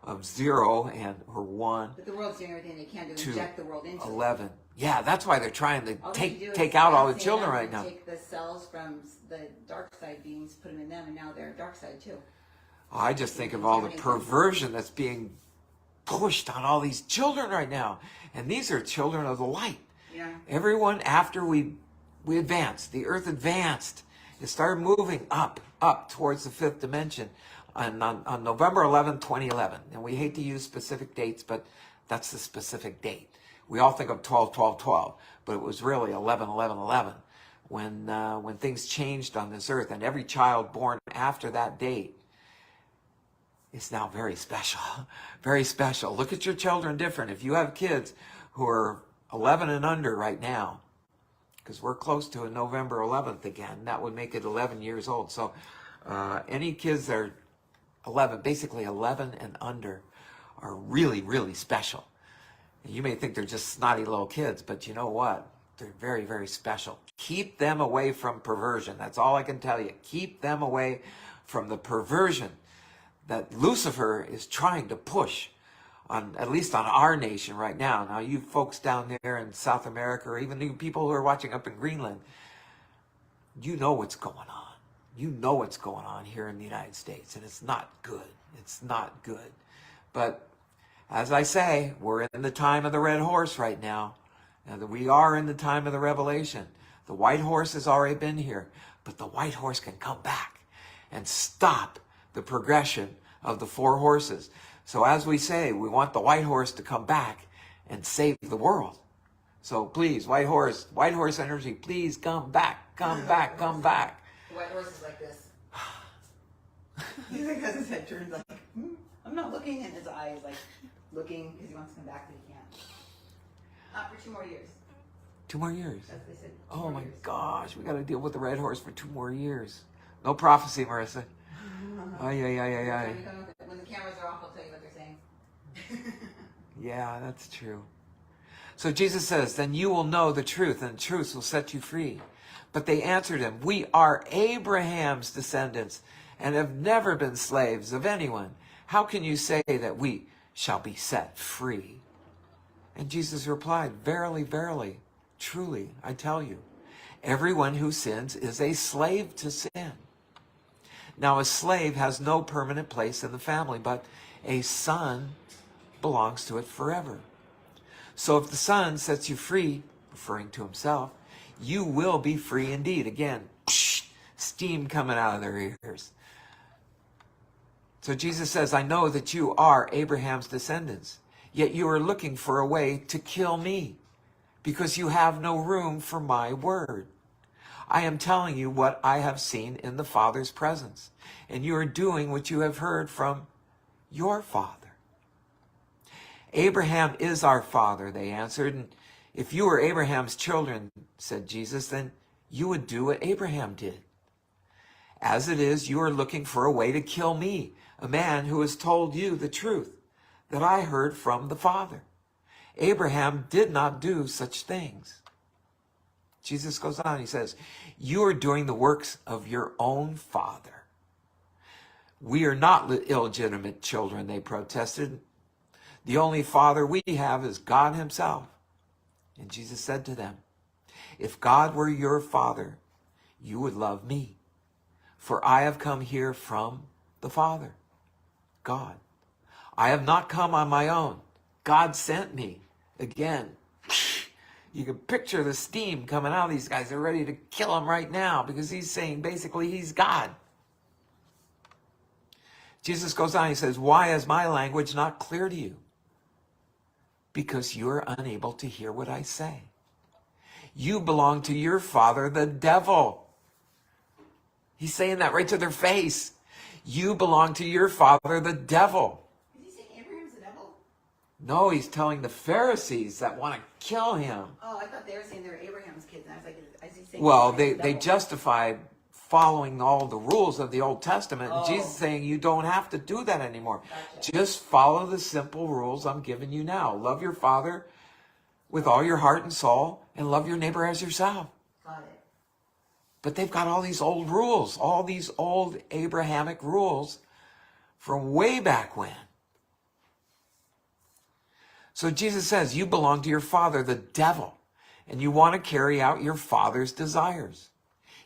or 1 But the world's doing everything they can to to inject the world into 11. it. Yeah, that's why they're trying to All they do is take out all the vaccine children them right and now. Take the cells from the dark side beings, put them in them, and now they're dark side too. I just think of all the perversion that's being pushed on all these children right now. And these are children of the light. Yeah. Everyone, after we advanced, the earth advanced, it started moving up towards the 5th dimension on November 11, 2011. And we hate to use specific dates, but that's the specific date. We all think of 12-12-12, but it was really 11-11-11 when things changed on this earth. And every child born after that date is now very special. Very special. Look at your children different. If you have kids who are 11 and under right now, because we're close to a November 11th again, that would make it 11 years old. So any kids that are 11, basically 11 and under, are really, really special. And you may think they're just snotty little kids, but you know what? They're very, very special. Keep them away from perversion. That's all I can tell you. Keep them away from the perversion that Lucifer is trying to push on, at least on our nation right now. Now, you folks down there in South America, or even you people who are watching up in Greenland, you know what's going on. You know what's going on here in the United States, and it's not good. It's not good. But as I say, we're in the time of the red horse right now. We are in the time of the revelation. The white horse has already been here, but the white horse can come back and stop the progression of the four horses. So as we say, we want the white horse to come back and save the world. So please, white horse energy, please come back, come back, come back. The white horse is like this. He's like, has his head turned like, I'm not looking, and his eye is like looking because he wants to come back, but he can't. Not for 2 more years. 2 more years. That's what they said. Oh my gosh, we got to deal with the red horse for 2 more years. No prophecy, Marissa. Ay. When the cameras are off, I'll tell you what they're saying. Yeah, that's true. So Jesus says, then you will know the truth, and the truth will set you free. But they answered him, we are Abraham's descendants and have never been slaves of anyone. How can you say that we shall be set free? And Jesus replied, verily, verily, truly, I tell you, everyone who sins is a slave to sin. Now, a slave has no permanent place in the family, but a son belongs to it forever. So if the Son sets you free, referring to himself, you will be free indeed. Again, steam coming out of their ears. So Jesus says, I know that you are Abraham's descendants, yet you are looking for a way to kill me, because you have no room for my word. I am telling you what I have seen in the Father's presence, and you are doing what you have heard from your father. Abraham is our father, they answered. And if you were Abraham's children, said Jesus, then you would do what Abraham did. As it is, you are looking for a way to kill me, a man who has told you the truth that I heard from the Father. Abraham did not do such things. Jesus goes on, he says, you are doing the works of your own father. We are not illegitimate children, they protested. The only father we have is God himself. And Jesus said to them, if God were your father, you would love me, for I have come here from the Father, God. I have not come on my own. God sent me. Again, you can picture the steam coming out of these guys. They're ready to kill him right now because he's saying basically he's God. Jesus goes on, he says, why is my language not clear to you? Because you are unable to hear what I say. You belong to your father, the devil. He's saying that right to their face. You belong to your father, the devil. Is he saying Abraham's the devil? No, he's telling the Pharisees that want to kill him. Oh, I thought they were saying they were Abraham's kids. And I was like, is he saying Well, Abraham's the they devil? justified following all the rules of the Old Testament. And Oh. Jesus is saying you don't have to do that anymore. Gotcha. Just follow the simple rules I'm giving you now. Love your father with all your heart and soul, and love your neighbor as yourself. Got it. But they've got all these old rules, all these old Abrahamic rules from way back when. So Jesus says, you belong to your father, the devil, and you want to carry out your father's desires.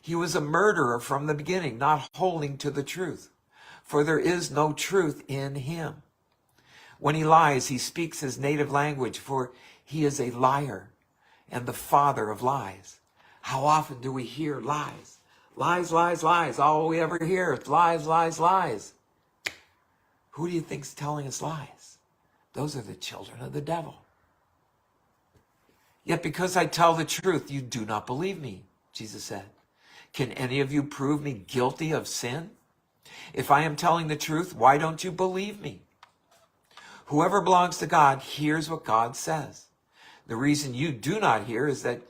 He was a murderer from the beginning, not holding to the truth, for there is no truth in him. When he lies, he speaks his native language, for he is a liar and the father of lies. How often do we hear lies? Lies, lies, lies. All we ever hear is lies, lies, lies. Who do you think's telling us lies? Those are the children of the devil. Yet because I tell the truth, you do not believe me, Jesus said. Can any of you prove me guilty of sin? If I am telling the truth, why don't you believe me? Whoever belongs to God hears what God says. The reason you do not hear is that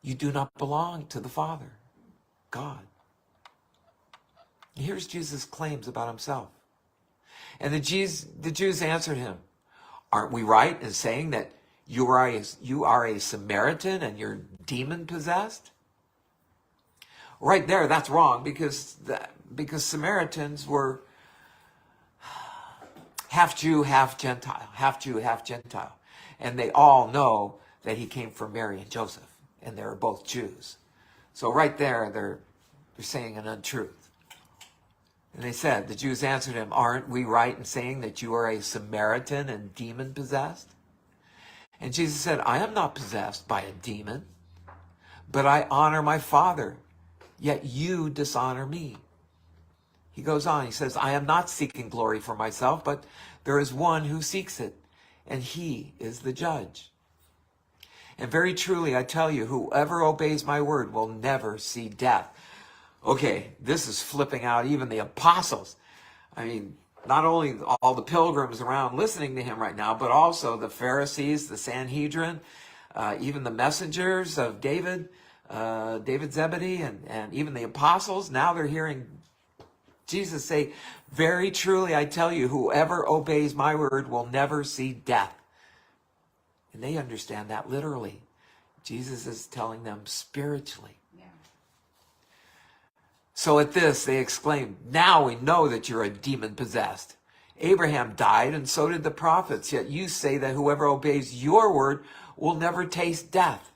you do not belong to the Father, God. Here's Jesus' claims about himself. And the Jews answered him, aren't we right in saying that you are a Samaritan and you're demon-possessed? Right there, that's wrong because Samaritans were half Jew, half Gentile, half Jew, half Gentile. And they all know that he came from Mary and Joseph, and they were both Jews. So right there, they're saying an untruth. And they said, the Jews answered him, aren't we right in saying that you are a Samaritan and demon-possessed? And Jesus said, I am not possessed by a demon, but I honor my Father, yet you dishonor me. He goes on, he says, I am not seeking glory for myself, but there is one who seeks it, and he is the judge. And very truly, I tell you, whoever obeys my word will never see death. Okay, this is flipping out even the apostles. I mean, not only all the pilgrims around listening to him right now, but also the Pharisees, the Sanhedrin, even the messengers of David Zebedee, and even the apostles. Now they're hearing Jesus say, very truly, I tell you, whoever obeys my word will never see death. And they understand that literally. Jesus is telling them spiritually. Yeah. So at this, they exclaimed, now we know that you're a demon-possessed. Abraham died, and so did the prophets, yet you say that whoever obeys your word will never taste death.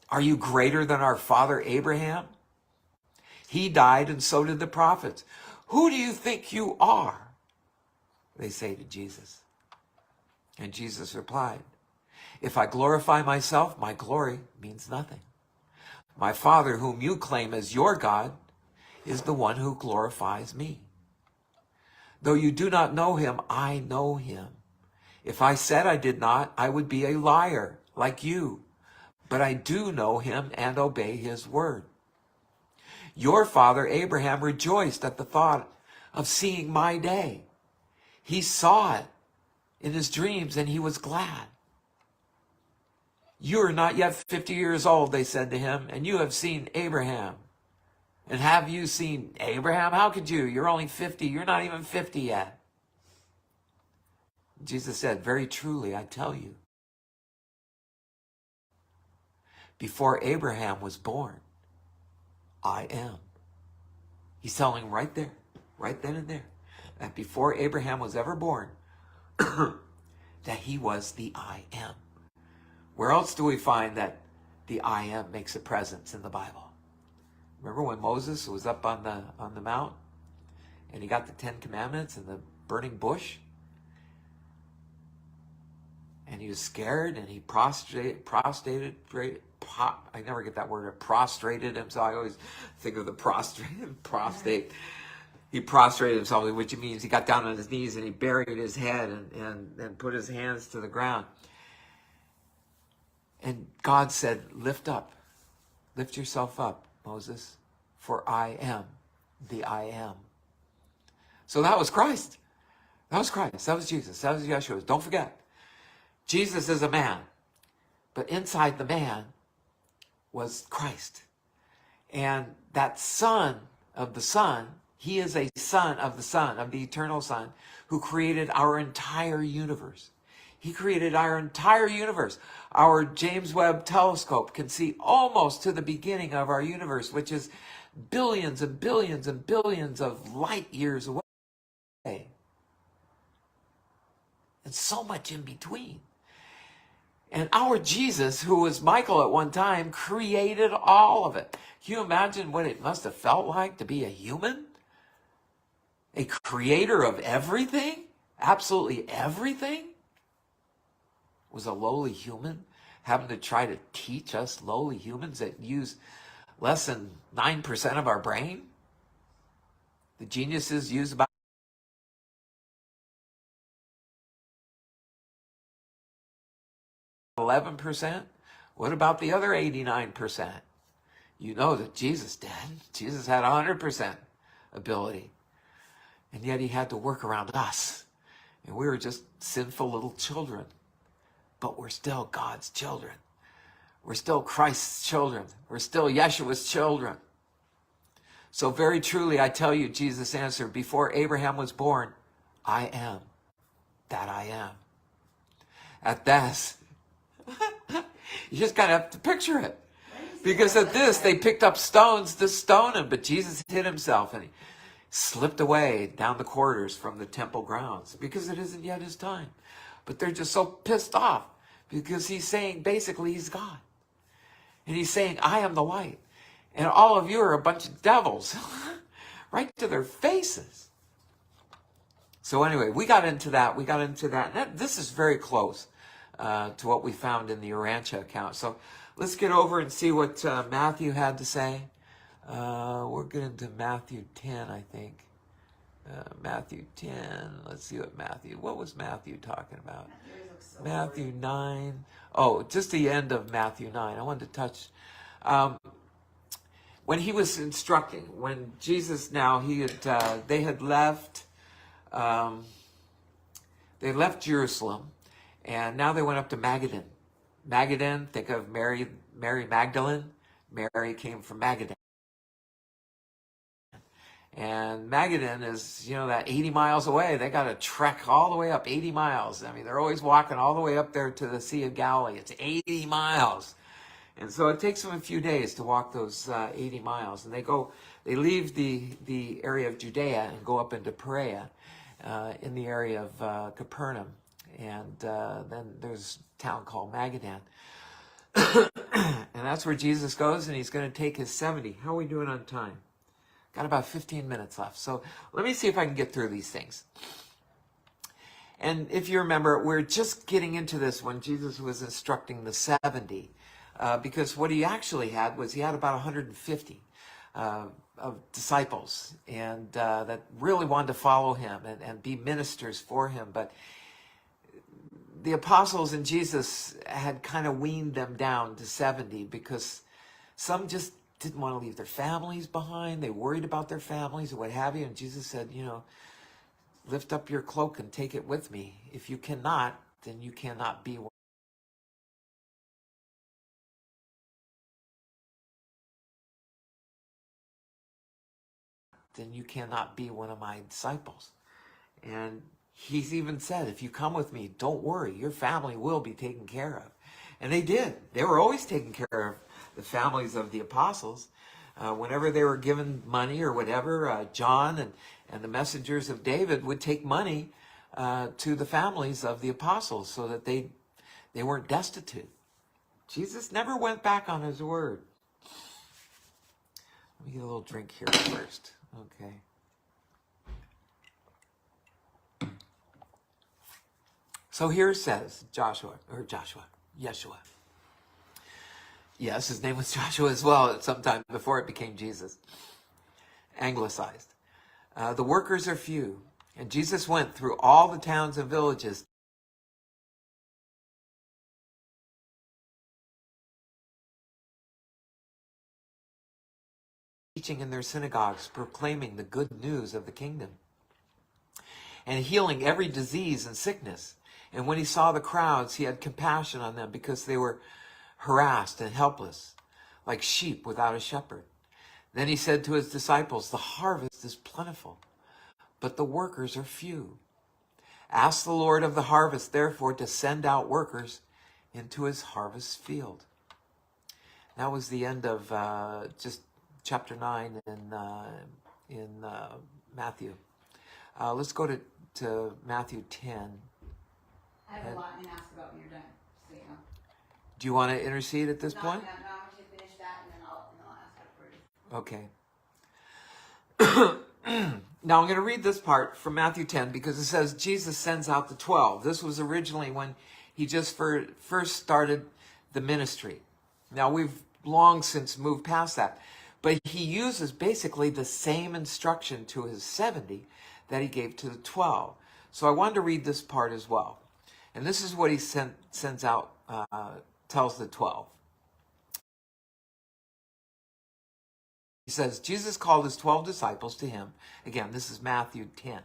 Are you greater than our father Abraham? He died, and so did the prophets. Who do you think you are? They say to Jesus. And Jesus replied, if I glorify myself, my glory means nothing. My Father, whom you claim as your God, is the one who glorifies me. Though you do not know him, I know him. If I said I did not, I would be a liar like you. But I do know him and obey his word. Your father Abraham rejoiced at the thought of seeing my day. He saw it in his dreams and he was glad. You are not yet 50 years old, they said to him, and you have seen Abraham. And have you seen Abraham? How could you? You're only 50. You're not even 50 yet. Jesus said, very truly, I tell you, before Abraham was born, I am. He's telling him right there, right then and there, that before Abraham was ever born, that he was the I am. Where else do we find that the I am makes a presence in the Bible? Remember when Moses was up on the mount and he got the 10 Commandments in the burning bush? And he was scared and he prostrated himself. I always think of the prostate. He prostrated himself, which means he got down on his knees and he buried his head and put his hands to the ground. And God said, lift yourself up, Moses, for I am the I am. So that was Christ. That was Christ. That was Jesus. That was Yeshua. Don't forget, Jesus is a man, but inside the man was Christ. And that Son of the Son, he is a son of the Son, of the eternal Son, who created our entire universe. He created our entire universe. Our James Webb telescope can see almost to the beginning of our universe, which is billions and billions and billions of light years away. And so much in between. And our Jesus, who was Michael at one time, created all of it. Can you imagine what it must have felt like to be a human? A creator of everything? Absolutely everything? Was a lowly human having to try to teach us lowly humans that use less than 9% of our brain? The geniuses use about 11%. What about the other 89%? You know that Jesus did. Jesus had 100% ability. And yet he had to work around us. And we were just sinful little children. But we're still God's children. We're still Christ's children. We're still Yeshua's children. So very truly, I tell you, Jesus answered, before Abraham was born, I am that I am. At this, you just got to have to picture it. Because at this, they picked up stones to stone him, but Jesus hid himself and he slipped away down the corridors from the temple grounds because it isn't yet his time. But they're just so pissed off because he's saying, basically, he's God. And he's saying, I am the light. And all of you are a bunch of devils. Right to their faces. So anyway, we got into that. And this is very close to what we found in the Urantia account. So let's get over and see what Matthew had to say. We're getting to Matthew 10, I think. Matthew 10. Let's see what was Matthew talking about? Matthew 9. Oh, just the end of Matthew 9. I wanted to touch. When he was instructing, when Jesus now, they had left Jerusalem, and now they went up to Magadan. Magadan, think of Mary Magdalene. Mary came from Magadan. And Magadan is, that 80 miles away. They got to trek all the way up 80 miles. I mean, they're always walking all the way up there to the Sea of Galilee. It's 80 miles. And so it takes them a few days to walk those 80 miles. And they leave the area of Judea and go up into Perea in the area of Capernaum. And then there's a town called Magadan. And that's where Jesus goes, and he's going to take his 70. How are we doing on time? Got about 15 minutes left. So let me see if I can get through these things. And if you remember, we're just getting into this when Jesus was instructing the 70. Because what he actually had was he had about 150 of disciples and that really wanted to follow him and be ministers for him. But the apostles and Jesus had kind of weaned them down to 70 because some just didn't want to leave their families behind. They worried about their families or what have you. And Jesus said, lift up your cloak and take it with me. If you cannot, then you cannot be one. Then you cannot be one of my disciples. And he's even said, if you come with me, don't worry, your family will be taken care of. And they did. They were always taking care of the families of the apostles. Whenever they were given money or whatever, John and the messengers of David would take money to the families of the apostles so that they weren't destitute. Jesus never went back on his word. Let me get a little drink here first. Okay. So here it says, Yeshua. Yes, his name was Joshua as well at some time before it became Jesus. Anglicized. The workers are few, and Jesus went through all the towns and villages, teaching in their synagogues, proclaiming the good news of the kingdom, and healing every disease and sickness. And when he saw the crowds, he had compassion on them because they were harassed and helpless, like sheep without a shepherd. Then he said to his disciples, the harvest is plentiful, but the workers are few. Ask the Lord of the harvest, therefore, to send out workers into his harvest field. That was the end of just chapter 9 in Matthew. Let's go to Matthew 10. I have a lot I'm going to ask about when you're done, so you know. Do you want to intercede at this point? No, I want you to finish that, and then I'll ask afterwards. Okay. Now I'm going to read this part from Matthew 10 because it says Jesus sends out the 12. This was originally when he just first started the ministry. Now we've long since moved past that. But he uses basically the same instruction to his 70 that he gave to the 12. So I wanted to read this part as well. And this is what he sends out, tells the 12. He says, Jesus called his 12 disciples to him. Again, this is Matthew 10.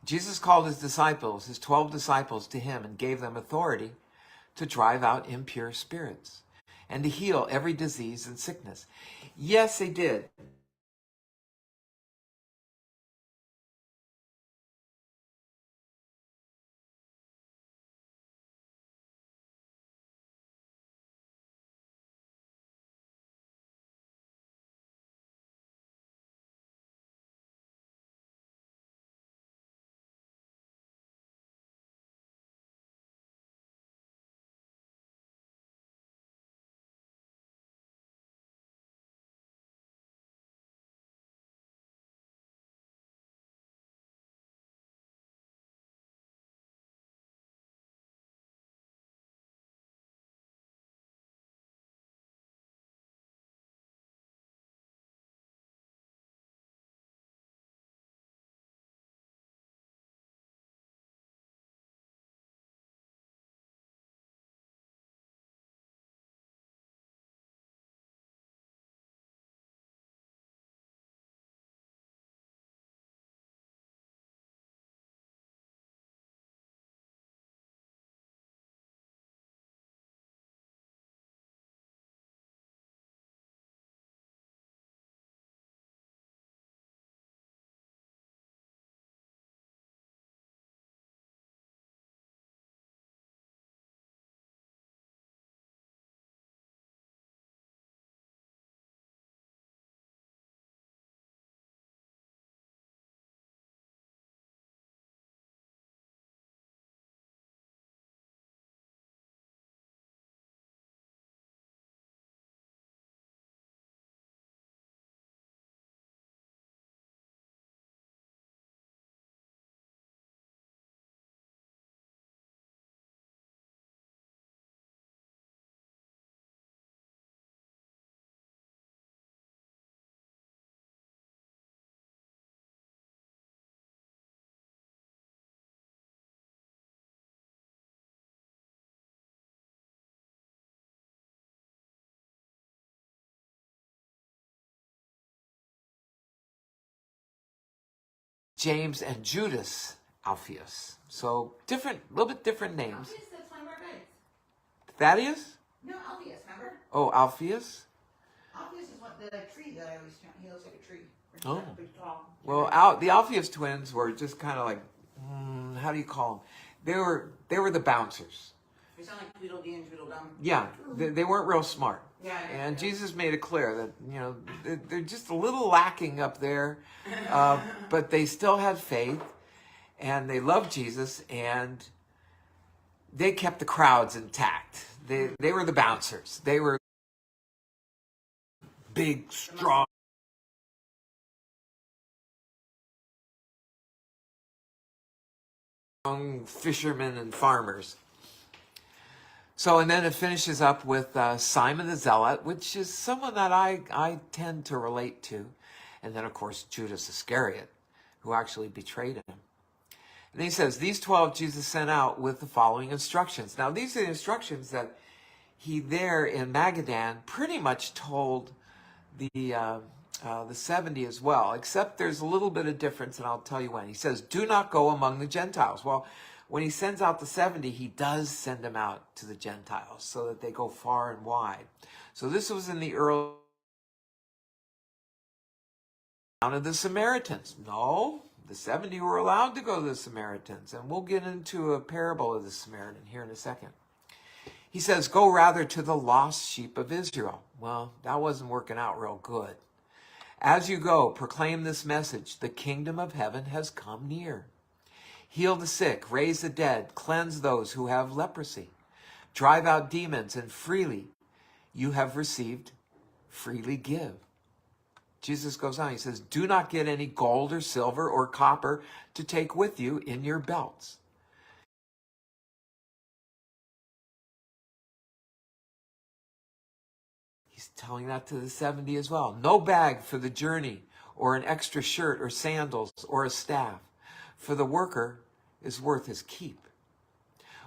Jesus called his disciples, his 12 disciples, to him and gave them authority to drive out impure spirits and to heal every disease and sickness. Yes, they did. James and Judas Alphaeus. So different, a little bit different names. Alpheus, that's one of our guys. Thaddeus? No, Alpheus, remember? Oh, Alphaeus? Alpheus is what the tree that I always found. He looks like a tree. Oh. Big, tall. Well, the Alphaeus twins were just kind of like, how do you call them? They were the bouncers. They sound like Tweedledee and Tweedledum. Yeah, they weren't real smart. Yeah. And Jesus made it clear that, they're just a little lacking up there, but they still had faith, and they loved Jesus, and they kept the crowds intact. They were the bouncers. They were big, strong. Fishermen and farmers. So, and then it finishes up with Simon the Zealot, which is someone that I tend to relate to. And then, of course, Judas Iscariot, who actually betrayed him. And he says, these 12 Jesus sent out with the following instructions. Now, these are the instructions that he there in Magadan pretty much told the 70 as well, except there's a little bit of difference, and I'll tell you when. He says, do not go among the Gentiles. Well, when he sends out the 70, he does send them out to the Gentiles so that they go far and wide. So this was in the early town of the Samaritans. No, the 70 were allowed to go to the Samaritans, and we'll get into a parable of the Samaritan here in a second. He says, go rather to the lost sheep of Israel. Well, that wasn't working out real good. As you go, proclaim this message: the kingdom of heaven has come near. Heal the sick, raise the dead, cleanse those who have leprosy, drive out demons, and freely you have received, freely give. Jesus goes on, he says, do not get any gold or silver or copper to take with you in your belts. He's telling that to the 70 as well. No bag for the journey, or an extra shirt or sandals or a staff, for the worker is worth his keep.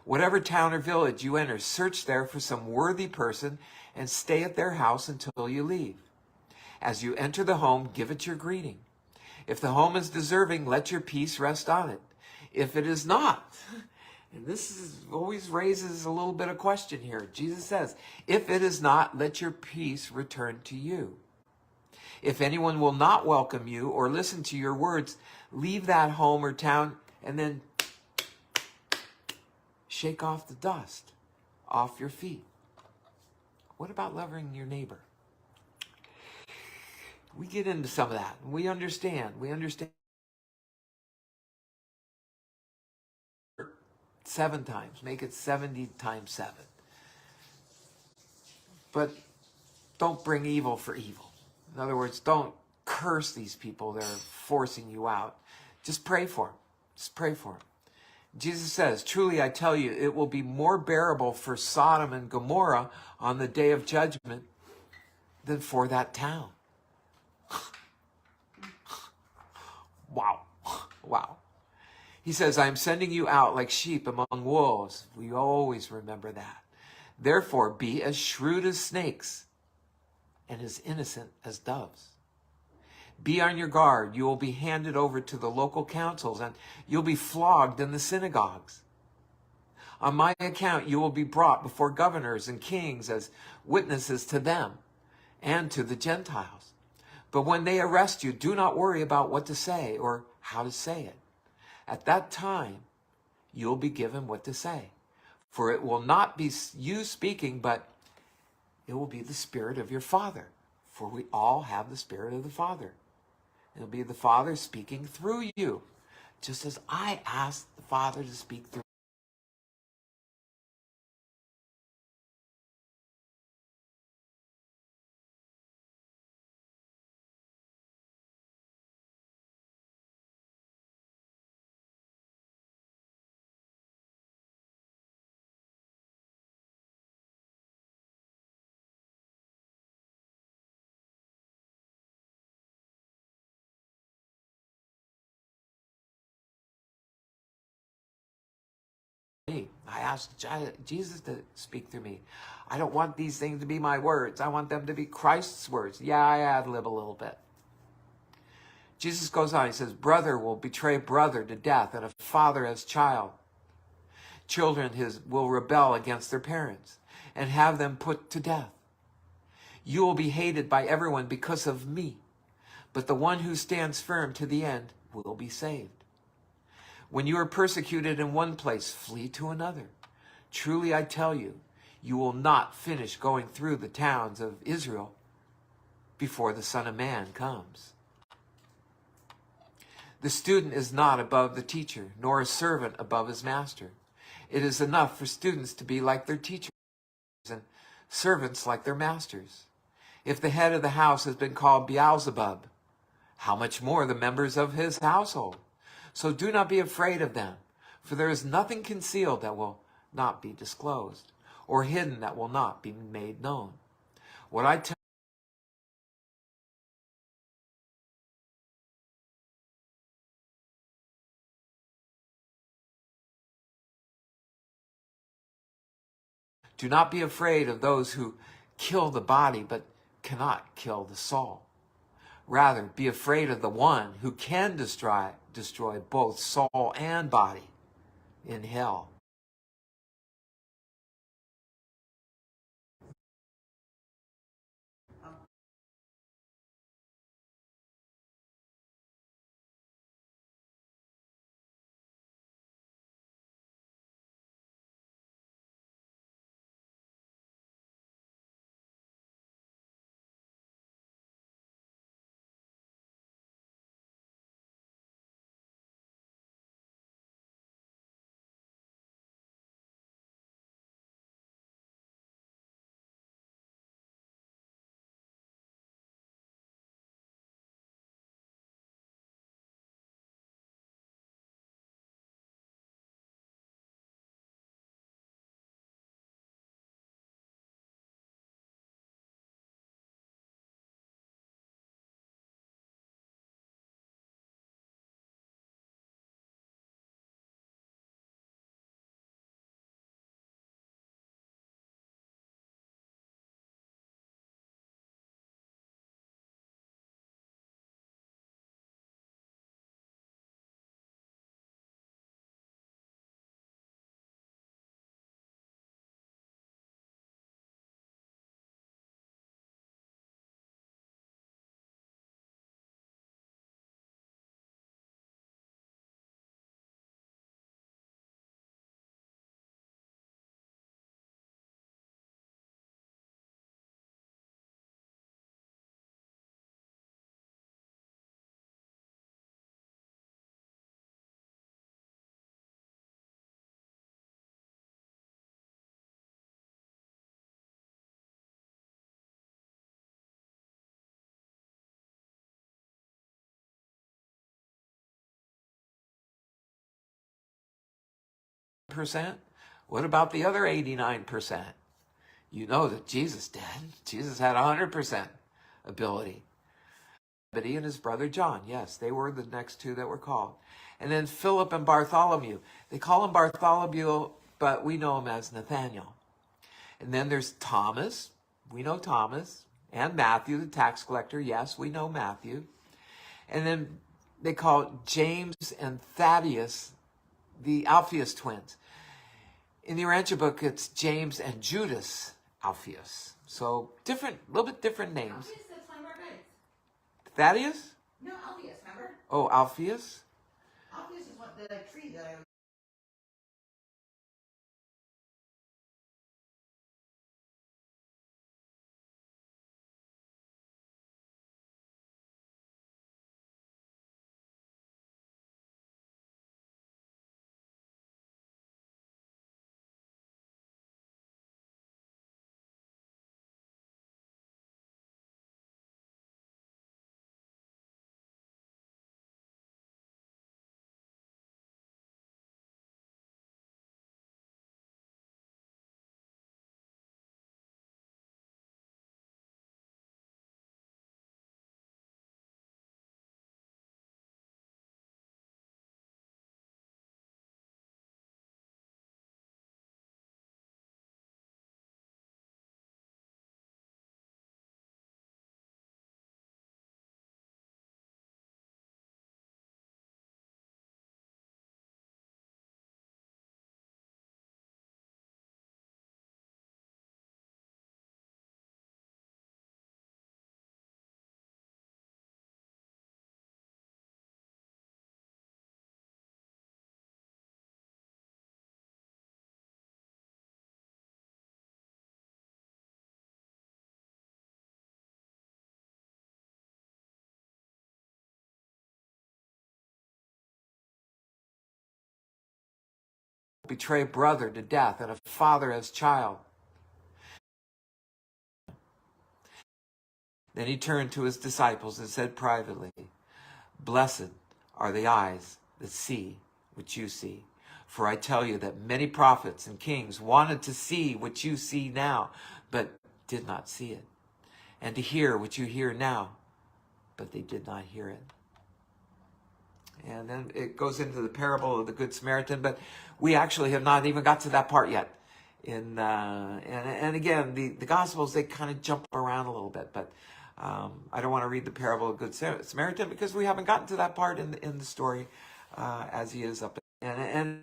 Whatever town or village you enter, search there for some worthy person and stay at their house until you leave. As you enter the home, give it your greeting. If the home is deserving, let your peace rest on it. If it is not, and always raises a little bit of question here. Jesus says, if it is not, let your peace return to you. If anyone will not welcome you or listen to your words, leave that home or town and then shake off the dust off your feet. What about loving your neighbor? We get into some of that. We understand. 7 times. Make it 70 times 7. But don't bring evil for evil. In other words, don't curse these people that are forcing you out. Just pray for them. Just pray for them. Jesus says, truly I tell you, it will be more bearable for Sodom and Gomorrah on the day of judgment than for that town. Wow. Wow. He says, I am sending you out like sheep among wolves. We always remember that. Therefore, be as shrewd as snakes and as innocent as doves. Be on your guard. You will be handed over to the local councils and you'll be flogged in the synagogues. On my account, you will be brought before governors and kings as witnesses to them and to the Gentiles. But when they arrest you, do not worry about what to say or how to say it. At that time, you'll be given what to say. For it will not be you speaking, but it will be the Spirit of your Father. For we all have the Spirit of the Father. It'll be the Father speaking through you, just as I asked the Father to speak through. I asked Jesus to speak through me. I don't want these things to be my words. I want them to be Christ's words. Yeah, I ad-lib a little bit. Jesus goes on. He says, brother will betray brother to death, and a father his child. Children will rebel against their parents and have them put to death. You will be hated by everyone because of me, but the one who stands firm to the end will be saved. When you are persecuted in one place, flee to another. Truly I tell you, you will not finish going through the towns of Israel before the Son of Man comes. The student is not above the teacher, nor a servant above his master. It is enough for students to be like their teachers and servants like their masters. If the head of the house has been called Beelzebub, how much more the members of his household? So do not be afraid of them, for there is nothing concealed that will not be disclosed, or hidden that will not be made known. What I tell do not be afraid of those who kill the body, but cannot kill the soul. Rather, be afraid of the one who can destroy both soul and body in hell. What about the other 89%? You know that Jesus did. Jesus had 100% ability. But he and his brother John, yes, they were the next two that were called. And then Philip and Bartholomew. They call him Bartholomew, but we know him as Nathaniel. And then there's Thomas. We know Thomas. And Matthew, the tax collector. Yes, we know Matthew. And then they call James and Thaddeus the Alphaeus twins. In the Urantia book, it's James and Judas Alphaeus. So different, a little bit different names. Alpheus, that's one of our guys. Thaddeus? No, Alpheus, remember? Oh, Alphaeus? Alpheus is what the tree that I Betray brother to death and a father as child. Then he turned to his disciples and said privately, Blessed are the eyes that see what you see. For I tell you that many prophets and kings wanted to see what you see now, but did not see it. And to hear what you hear now, but they did not hear it. And then it goes into the parable of the Good Samaritan, but we actually have not even got to that part yet. And again, the Gospels, they kind of jump around a little bit, but I don't want to read the parable of Good Samaritan because we haven't gotten to that part in the story as he is up. And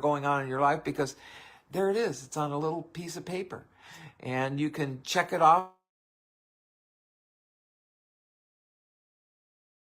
going on in your life, because there it is. It's on a little piece of paper. And you can check it off